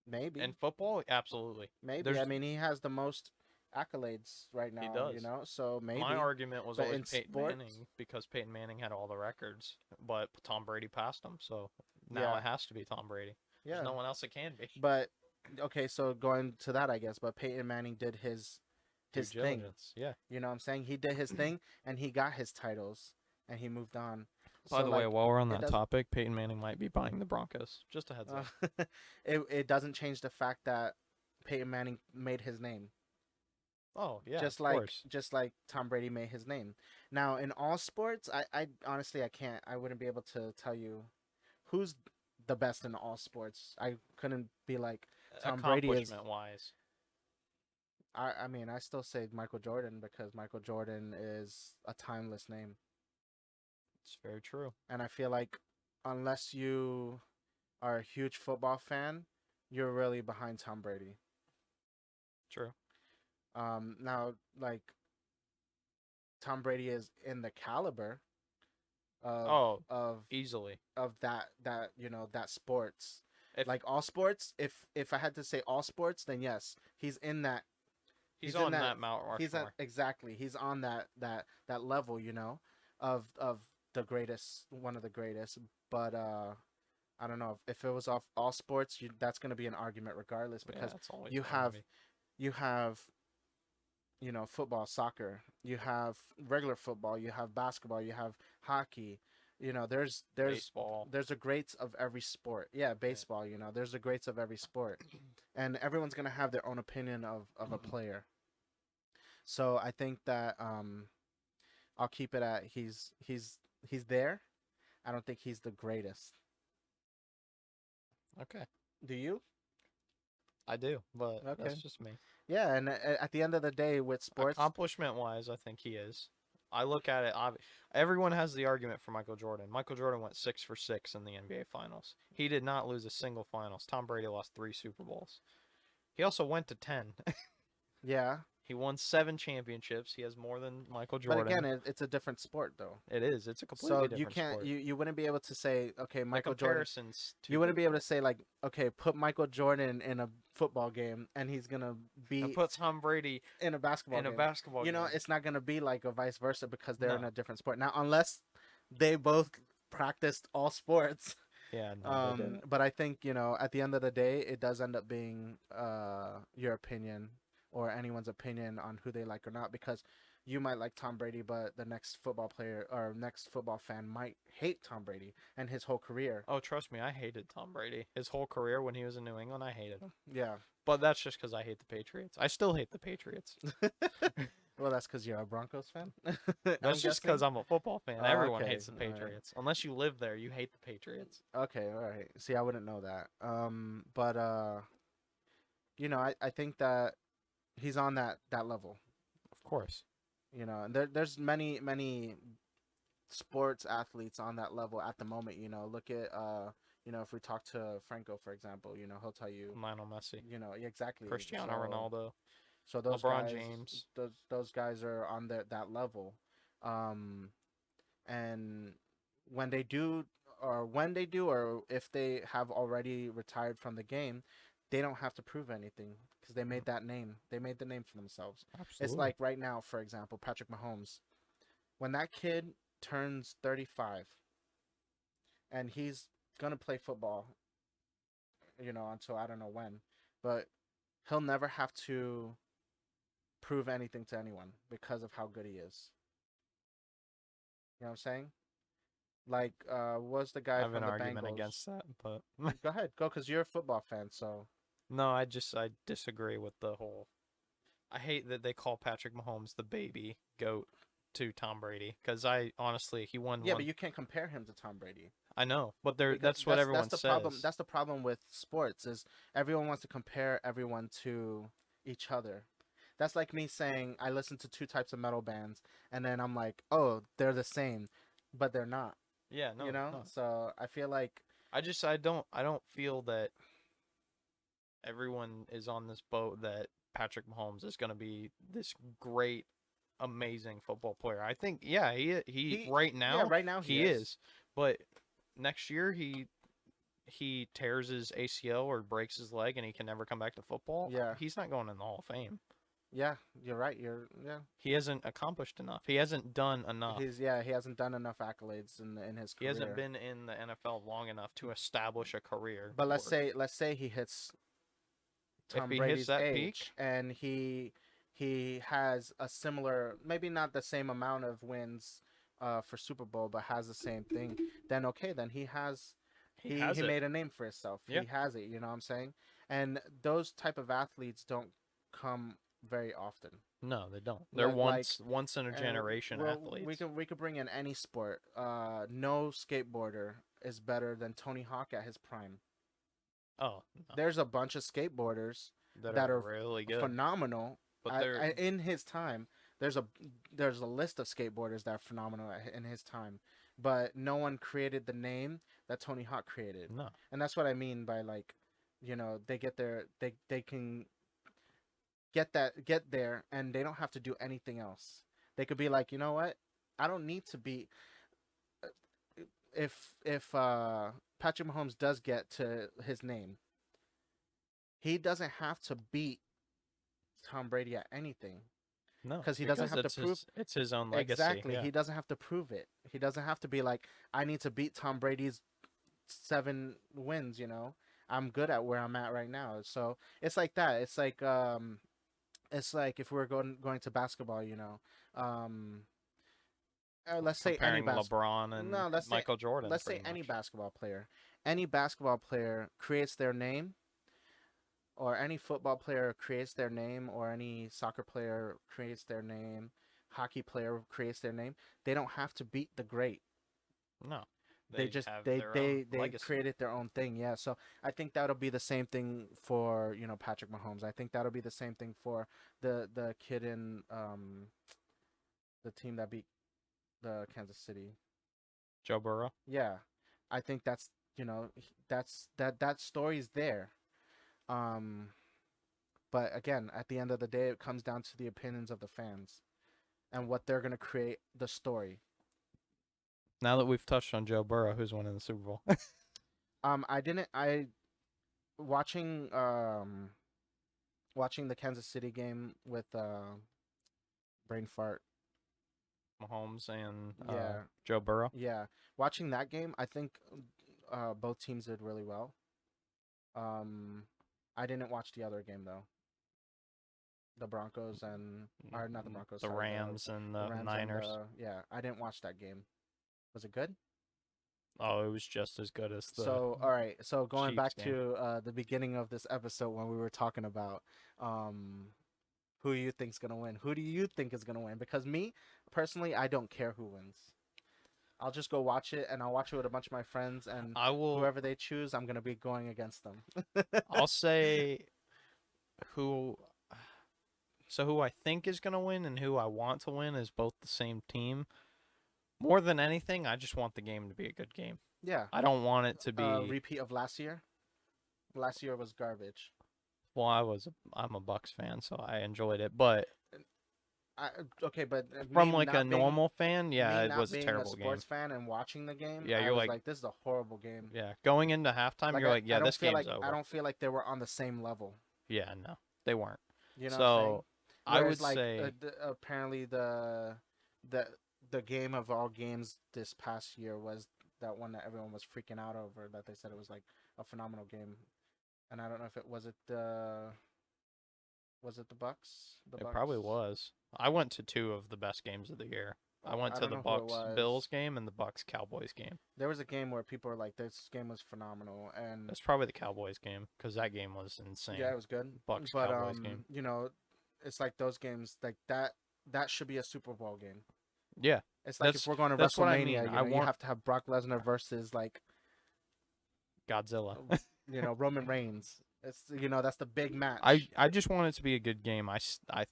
maybe In football, absolutely. maybe. There's I mean, he has the most accolades right he now. does. So maybe. My argument was But always in Peyton sports, Manning because Peyton Manning had all the records, but Tom Brady passed him, so now yeah, it has to be Tom Brady. There's yeah. no one else it can be. But okay, so going to that, I guess. But Peyton Manning did Due his thing. diligence, yeah. You know what I'm saying? He did his thing, and he got his titles, and he moved on. By So the way, while we're on it that does. topic, Peyton Manning might be buying the Broncos. Just a heads up. It doesn't change the fact that Peyton Manning made his name. Oh yeah, just of like course. just like Tom Brady made his name. Now in all sports, I honestly I wouldn't be able to tell you who's the best in all sports. I couldn't be like Tom Brady is. Accomplishment wise, I mean I still say Michael Jordan because Michael Jordan is a timeless name, it's very true. and I feel like unless you are a huge football fan, you're really behind Tom Brady. True. Now like Tom Brady is in the caliber of Oh, of easily. of that that sports, If like all sports. If I had to say all sports, then yes, he's in that. he's He's in on that. that Mount He's at Rushmore. exactly. He's on that level, of the greatest, one of the greatest. But I don't know if it was off all sports, that's gonna be an argument regardless Yeah, because it's always you going to have be. you have football, soccer, you have regular football, you have basketball, you have hockey. Baseball. There's a greats of every sport. Yeah, Yeah. baseball. There's a greats of every sport, and everyone's gonna have their own opinion of a player. So I think that I'll keep it at he's there. I don't think he's the greatest. Okay. Do you? I do, but Okay. that's just me. Yeah, and at the end of the day, with sports, Accomplishment wise, I think he is. I look at it. Everyone has the argument for Michael Jordan. Michael Jordan went 6 for 6 in the NBA Finals. He did not lose a single finals. Tom Brady lost 3 Super Bowls. He also went to 10. yeah. He won 7 championships. He has more than Michael But again, Jordan. it's a different sport though. It is. It's a completely So you different can't sport. you wouldn't be able to say, okay, The Michael Jordan. comparison's too You wouldn't be able to different. say like, okay, put Michael Jordan in a football game and he's gonna And be put Tom Brady in a basketball in a game. basketball game. It's not gonna be like a vice versa because they're in No. a different sport. Now, unless they both practiced all sports. Yeah, no, they didn't. But I think, at the end of the day, it does end up being your opinion or anyone's opinion on who they like or not, because you might like Tom Brady, but the next football player or next football fan might hate Tom Brady and his whole career. Oh, trust me, I hated Tom Brady. His whole career when he was in New England, I hated him. Yeah. But that's just because I hate the Patriots. I still hate the Patriots. Well, that's because you're a Broncos fan. I'm That's just guessing. because I'm a football fan. Oh, Everyone okay. hates the All right. Patriots. Unless you live there, you hate the Patriots. Okay. All right. See, I wouldn't know that. But I think that he's on that level. Of course. And there's many sports athletes on that level at the moment. Look at if we talk to Franco, for example, he'll tell you, Lionel Messi, exactly. Cristiano So Ronaldo, those LeBron guys, James. those guys are on that level. Um, and when they do, or if they have already retired from the game, they don't have to prove anything because they made that name. They made the name for themselves. It's Absolutely. like right now, for example, Patrick Mahomes. When that kid turns 35 and he's gonna play football, until I don't know when, but he'll never have to prove anything to anyone because of how good he is. You know what I'm saying? Like, was the I guy have an from the argument Bengals? against that, but Go ahead, go, because you're a football fan. So no, I disagree with the whole. I hate that they call Patrick Mahomes the baby goat to Tom Brady because I honestly he won yeah, but one. you can't compare him to Tom Brady I know, but there because that's what that's everyone the problem. says. That's the problem with sports is everyone wants to compare everyone to each other. That's like me saying I listen to two types of metal bands, and then I'm like, oh, they're the same, but they're not. Yeah, no, no. So I feel like I don't feel that everyone is on this boat that Patrick Mahomes is going to be this great amazing football player. I think yeah, he right yeah, now right now he he is. is. But next year he tears his ACL or breaks his leg and he can never come back to football. Yeah, He's not going in the Hall of Fame. yeah, you're right. Yeah. He hasn't accomplished enough. He hasn't done enough. He hasn't done enough accolades in his He hasn't career. been in the NFL long enough to establish a career. But Or let's say he hits if Tom he hits Brady's that age peak, and he has a similar, maybe not the same amount of wins for Super Bowl, but has the same thing, then okay, then he has he has he it. made a name for himself. Yeah. He has it, you know what I'm saying? and those type of athletes don't come very often. No, they don't. They're Like once in a generation we athletes. we could bring in any sport. No skateboarder is better than Tony Hawk at his prime. Oh, no. There's a bunch of skateboarders That that are are really good. phenomenal But they're in his time. There's a there's a list of skateboarders that are phenomenal in his time, but no one created the name that Tony Hawk created, no. and that's what I mean by like, they get there, they can get there, and they don't have to do anything else. They could be like, you know what, I don't need to be if Patrick Mahomes does get to his name, he doesn't have to beat Tom Brady at anything No, because he doesn't because have to prove it's his own legacy. exactly. Yeah. He doesn't have to prove it. He doesn't have to be like, I need to beat Tom Brady's 7 wins. I'm good at where I'm at right now. So it's like that. It's like if we're going to basketball. Um, let's say any Comparing LeBron and no, Michael Jordan let's say pretty any much. basketball player. Any basketball player creates their name, or any football player creates their name, or any soccer player creates their name, hockey player creates their name. They don't have to beat the great. No. They They just have they their own they they legacy. created their own thing. Yeah, so I think that'll be the same thing for Patrick Mahomes. I think that'll be the same thing for the kid in the team that beat the Kansas City. Joe Burrow. Yeah, I think that story's there. Um, but again, at the end of the day, it comes down to the opinions of the fans and what they're gonna create the story. Now that we've touched on Joe Burrow, who's winning the Super Bowl? I didn't. I watching watching the Kansas City game with brain fart. Mahomes and Yeah, Joe Burrow. yeah. Watching that game, I think both teams did really well. Um, I didn't watch the other game though. The Broncos and or not the Broncos, The sorry, Rams and the the Rams and Niners. the yeah. I didn't watch that game. Was it good? Oh, it was just as good as the So, all right. So going Chiefs back game. to the beginning of this episode when we were talking about um, who you think's gonna win. Who do you think is gonna win? Because me personally, I don't care who wins. I'll just go watch it, and I'll watch it with a bunch of my friends, and I will. whoever they choose, I'm gonna be going against them. I'll say who. So who I think is gonna win and who I want to win is both the same team. More than anything, I just want the game to be a good game. Yeah. I don't want it to be. Repeat of last year. Last year was garbage. Well, I'm a Bucks fan, so I enjoyed it. But I, okay, but from like a normal fan, yeah, me it not was a being a terrible game. sports fan and watching the game, Yeah, I you're was like, like, this is a horrible game. yeah, going into halftime, Like you're like, I yeah, don't this feel game's like I over. don't feel like they were on the same level. Yeah, no, they weren't. You know what I'm saying? So I would Whereas like say, apparently the the game of all games this past year was that one that everyone was freaking out over. That they said it was like a phenomenal game, and I don't know if it was it the Bucks? The it Bucks. probably was. I went to two of the best games of the year. I went I to don't the know who it Bucks was. Bills game and the Bucks Cowboys game. There was a game where people were like, "This game was phenomenal," and That's probably the Cowboys game because that game was insane. yeah, it was good. Bucks But Cowboys game. it's like those games like that. That should be a Super Bowl game. Yeah, It's like if we're going to that's what I WrestleMania, mean. I you want have to have Brock Lesnar versus like Godzilla. Roman Reigns. It's that's the big match. I just want it to be a good game. I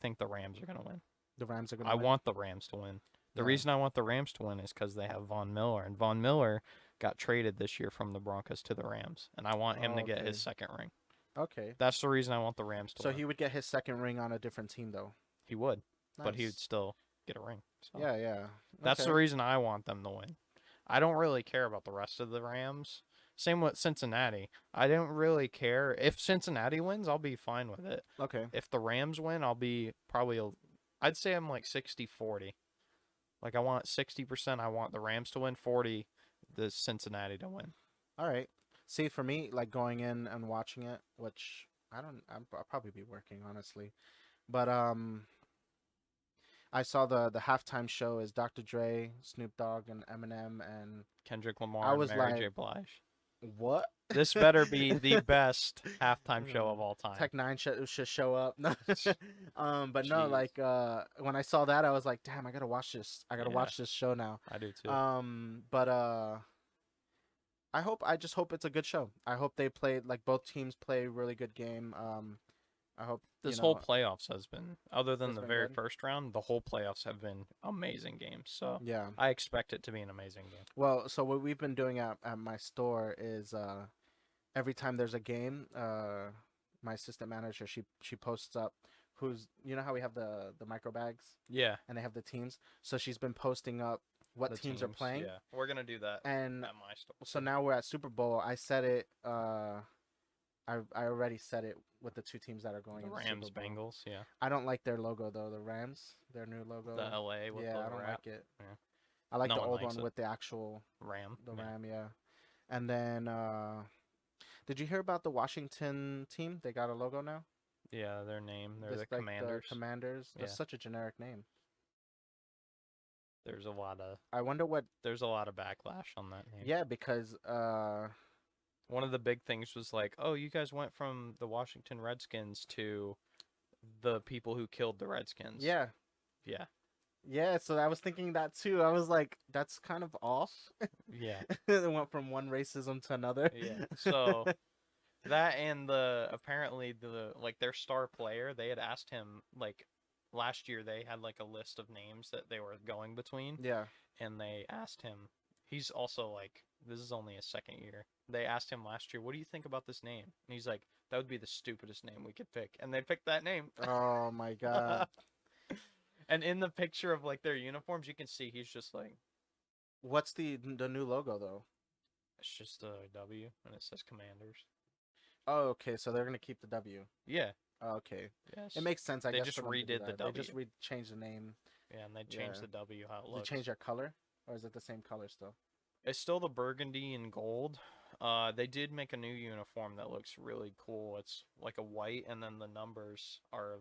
think the Rams are gonna win. The Rams are going I to win. want the Rams to win. The Yeah. reason I want the Rams to win is because they have Von Miller, and Von Miller got traded this year from the Broncos to the Rams, and I want him to get Okay. his second ring. Okay. That's the reason I want the Rams to So win. he would get his second ring on a different team though. He would, but he Nice. would still get a ring. So Yeah, yeah. that's the Okay. reason I want them to win. I don't really care about the rest of the Rams. Same with Cincinnati. I don't really care. If Cincinnati wins, I'll be fine with it. Okay. If the Rams win, I'll be probably I'd say I'm like 60-40. Like I want 60%, I want the Rams to win, 40 the Cincinnati to win. All right. See, for me, like going in and watching it, which I'll probably be working honestly, but I saw the halftime show is Dr. Dre, Snoop Dogg, and Eminem, and Kendrick I Lamar and was Mary J. like, Blige. What? This better be the best halftime show of all time. Tech Nine should show up. But no, Jeez. like when I saw that, I was like, damn, I gotta watch this. I gotta Yeah, watch this show now. I do too. But I just hope it's a good show. I hope they play like both teams play a really good game. I hope This whole playoffs has been, other than It's the been very good? first round, the whole playoffs have been amazing games. So Yeah. I expect it to be an amazing game. Well, so what we've been doing at my store is every time there's a game, my assistant manager she posts up who's how we have the micro bags Yeah, and they have the teams. So she's been posting up what the teams are playing. Yeah, we're gonna do that And at my store. so now we're at Super Bowl. I set it. I already set it with the two teams that are going. The into Rams, Super Bowl. Bengals. Yeah, I don't like their logo though. The Rams, their new logo. the LA with Yeah, the I don't wrap. like it. Yeah. I like No the one old likes one it. with the actual Ram. Ram. Yeah. And then did you hear about the Washington team? They got a logo now. Yeah, their name. They're Just the like Commanders. The Commanders. That's Yeah. such a generic name. There's a lot of There's a lot of backlash on that name. Yeah, because One of the big things was like, oh, you guys went from the Washington Redskins to the people who killed the Redskins. yeah. Yeah. Yeah, so I was thinking that too. I was like, that's kind of off. Yeah. It went from one racism to another. Yeah. So that and apparently their star player, they had asked him like last year they had like a list of names that they were going between. Yeah. And they asked him, he's also like, this is only his second year. They asked him last year, what do you think about this name? And he's like, that would be the stupidest name we could pick. And they picked that name. Oh my god. And in the picture of like their uniforms, you can see he's just like, What's the new logo though? it's just a W and it says Commanders. Oh, okay. So they're gonna keep the W. Yeah. Oh, okay. Yes. It makes sense. I They guess just for them to do redid the that. They just W. changed the name. Yeah, and they changed Yeah. the W how it Did they looks. change their color, or is it the same color still? It's still the burgundy and gold. They did make a new uniform that looks really cool. It's like a white, and then the numbers are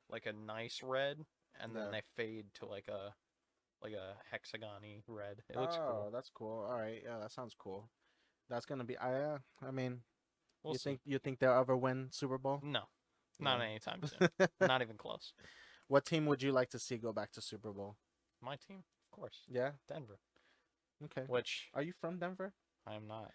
like a nice red, and then Yeah. they fade to like a hexagon-y red. It looks Oh, cool. that's cool. All right. Yeah, that sounds cool. That's gonna be. I mean, We'll see. you think they'll ever win Super Bowl? No, not No. anytime soon. Not even close. What team would you like to see go back to Super Bowl? My team, of course, Yeah. Denver. Okay. Which Are you from Denver? I am not.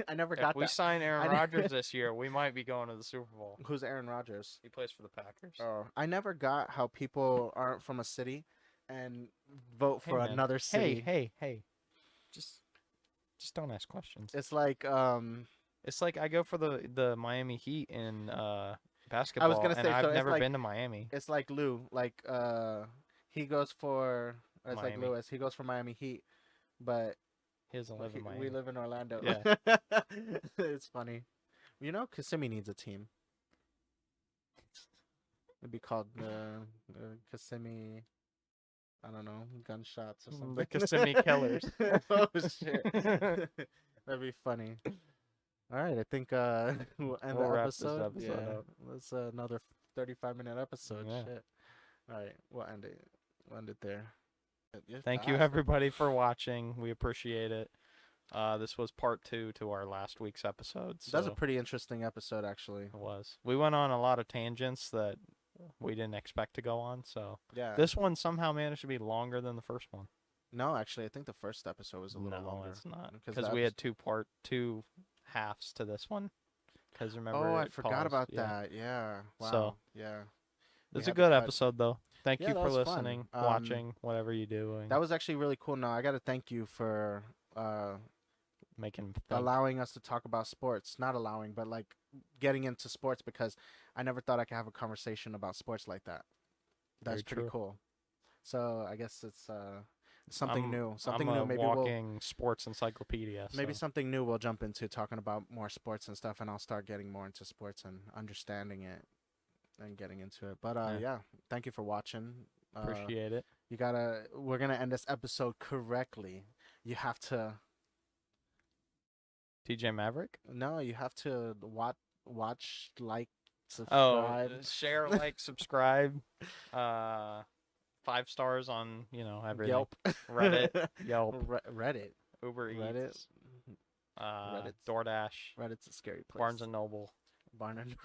I never If got we that. sign Aaron I ne- Rodgers this year, we might be going to the Super Bowl. Who's Aaron Rodgers? He plays for the Packers. Oh, I never got how people aren't from a city and vote Hey, for man. another city. Hey. Just don't ask questions. It's like It's like I go for the Miami Heat in basketball, gonna and say, I've so it's never like- been to Miami. it's like Lou, like he goes for it's like Miami. Lewis, he goes for Miami Heat, but He doesn't live in Miami. we live in Orlando. Yeah. It's funny. Kissimmee needs a team. It'd be called Kissimmee. I don't know, gunshots or something. The Kissimmee Killers. Oh shit, that'd be funny. All right, I think we'll end We'll the wrap this episode. episode Yeah, up. that's another 35-minute episode. Yeah. Shit. All right, we'll end it. there. You're Thank you fast. everybody for watching. We appreciate it. This was part 2 to our last week's episode. So That's a pretty interesting episode, actually. it was. We went on a lot of tangents that we didn't expect to go on. So Yeah. this one somehow managed to be longer than the first one. No, actually, I think the first episode was a little No, longer. it's not. Because Because the we had two halves to this one. Because remember, Oh, I it forgot paused. about Yeah. that. Yeah. Wow. So- yeah. We It's a had to good cut- episode, though. Thank Yeah, you that for was fun. listening, watching, whatever you're doing, That was actually really cool. No, I got to thank you for making allowing us to talk about sports. Not allowing, but like getting into sports, because I never thought I could have a conversation about sports like that. That's Very pretty true. cool. So I guess it's something I'm- new. Something I'm new. a Maybe walking sports encyclopedia. maybe so. something new we'll jump into, talking about more sports and stuff, and I'll start getting more into sports and understanding it and getting into it. But yeah, thank you for watching. Appreciate it. We're gonna end this episode correctly. You have to TJ Maverick. No, you have to watch, like, Oh, subscribe. share, like, subscribe. 5 stars on everything. Yelp. Reddit, Yelp, Reddit. Uber Reddit. Eats. Reddit's DoorDash, Reddit's a scary place. Barnes and Noble, Barn and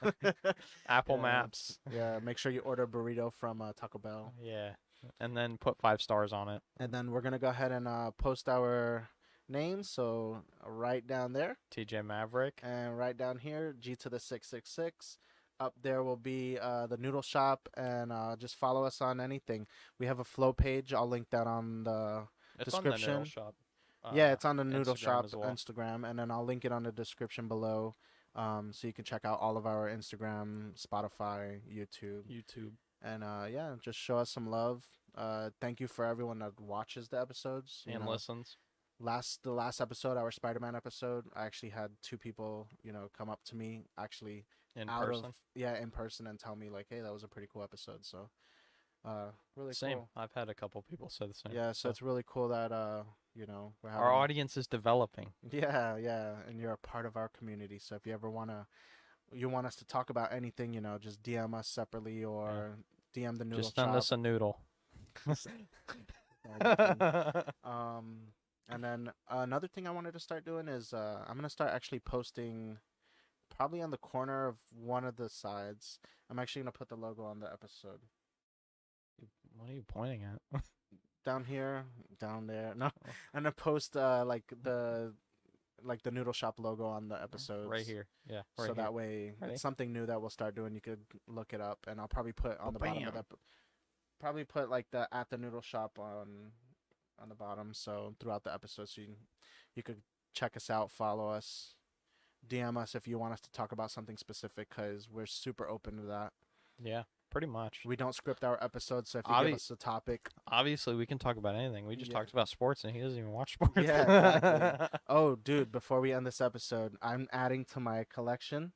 Apple Yeah. Maps. Yeah, make sure you order a burrito from Taco Bell. Yeah, and then put 5 stars on it. And then we're gonna go ahead and post our names. So right down there, TJ Maverick. and right down here, G to the 666. Up there will be the Noodle Shop, and just follow us on anything. We have a flow page. I'll link that on the It's on the description. Noodle Shop. Yeah, it's on the Noodle Instagram Shop as well. Instagram, and then I'll link it on the description below, so you can check out all of our Instagram, Spotify, YouTube, and yeah, just show us some love. Thank you for everyone that watches the episodes. And listens. The last episode, our Spider-Man episode, I actually had 2 people, come up to me actually In out person. in person and tell me like, hey, that was a pretty cool episode. So, really Same. cool. I've had a couple people say the same. Yeah, so it's really cool that we're having Our audience is developing. Yeah, yeah, and you're a part of our community. So if you ever you want us to talk about anything, just DM us separately or DM the Noodle Just send Shop. us a noodle. And then another thing I wanted to start doing is I'm gonna start actually posting, probably on the corner of one of the sides. I'm actually gonna put the logo on the episode. What are you pointing at? Down here, down there. No, I'm gonna post like the Noodle Shop logo on the episodes. Right here. Yeah. Right So here. that way, Ready? it's something new that we'll start doing. You could look it up, and I'll probably put on the bottom of Bam. that. Probably put like the at the Noodle Shop on the bottom. So throughout the episode, so you could check us out, follow us, DM us if you want us to talk about something specific, because we're super open to that. Yeah. Pretty much. We don't script our episodes, so if you give us a topic, Obviously, we can talk about anything. We just Yeah. talked about sports, and he doesn't even watch sports. Yeah, exactly. Oh, dude, before we end this episode, I'm adding to my collection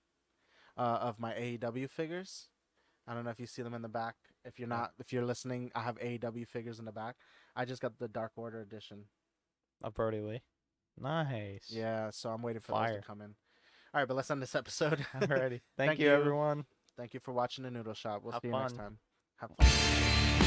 of my AEW figures. I don't know if you see them in the back. If you're listening, I have AEW figures in the back. I just got the Dark Order edition. Of Brody Lee. Nice. Yeah, so I'm waiting for those Fire. to come in. All right, but let's end this episode. Alrighty. Thank Thank you, you. everyone. Thank you for watching the Noodle Shop. We'll Have see you next fun. time. Have fun.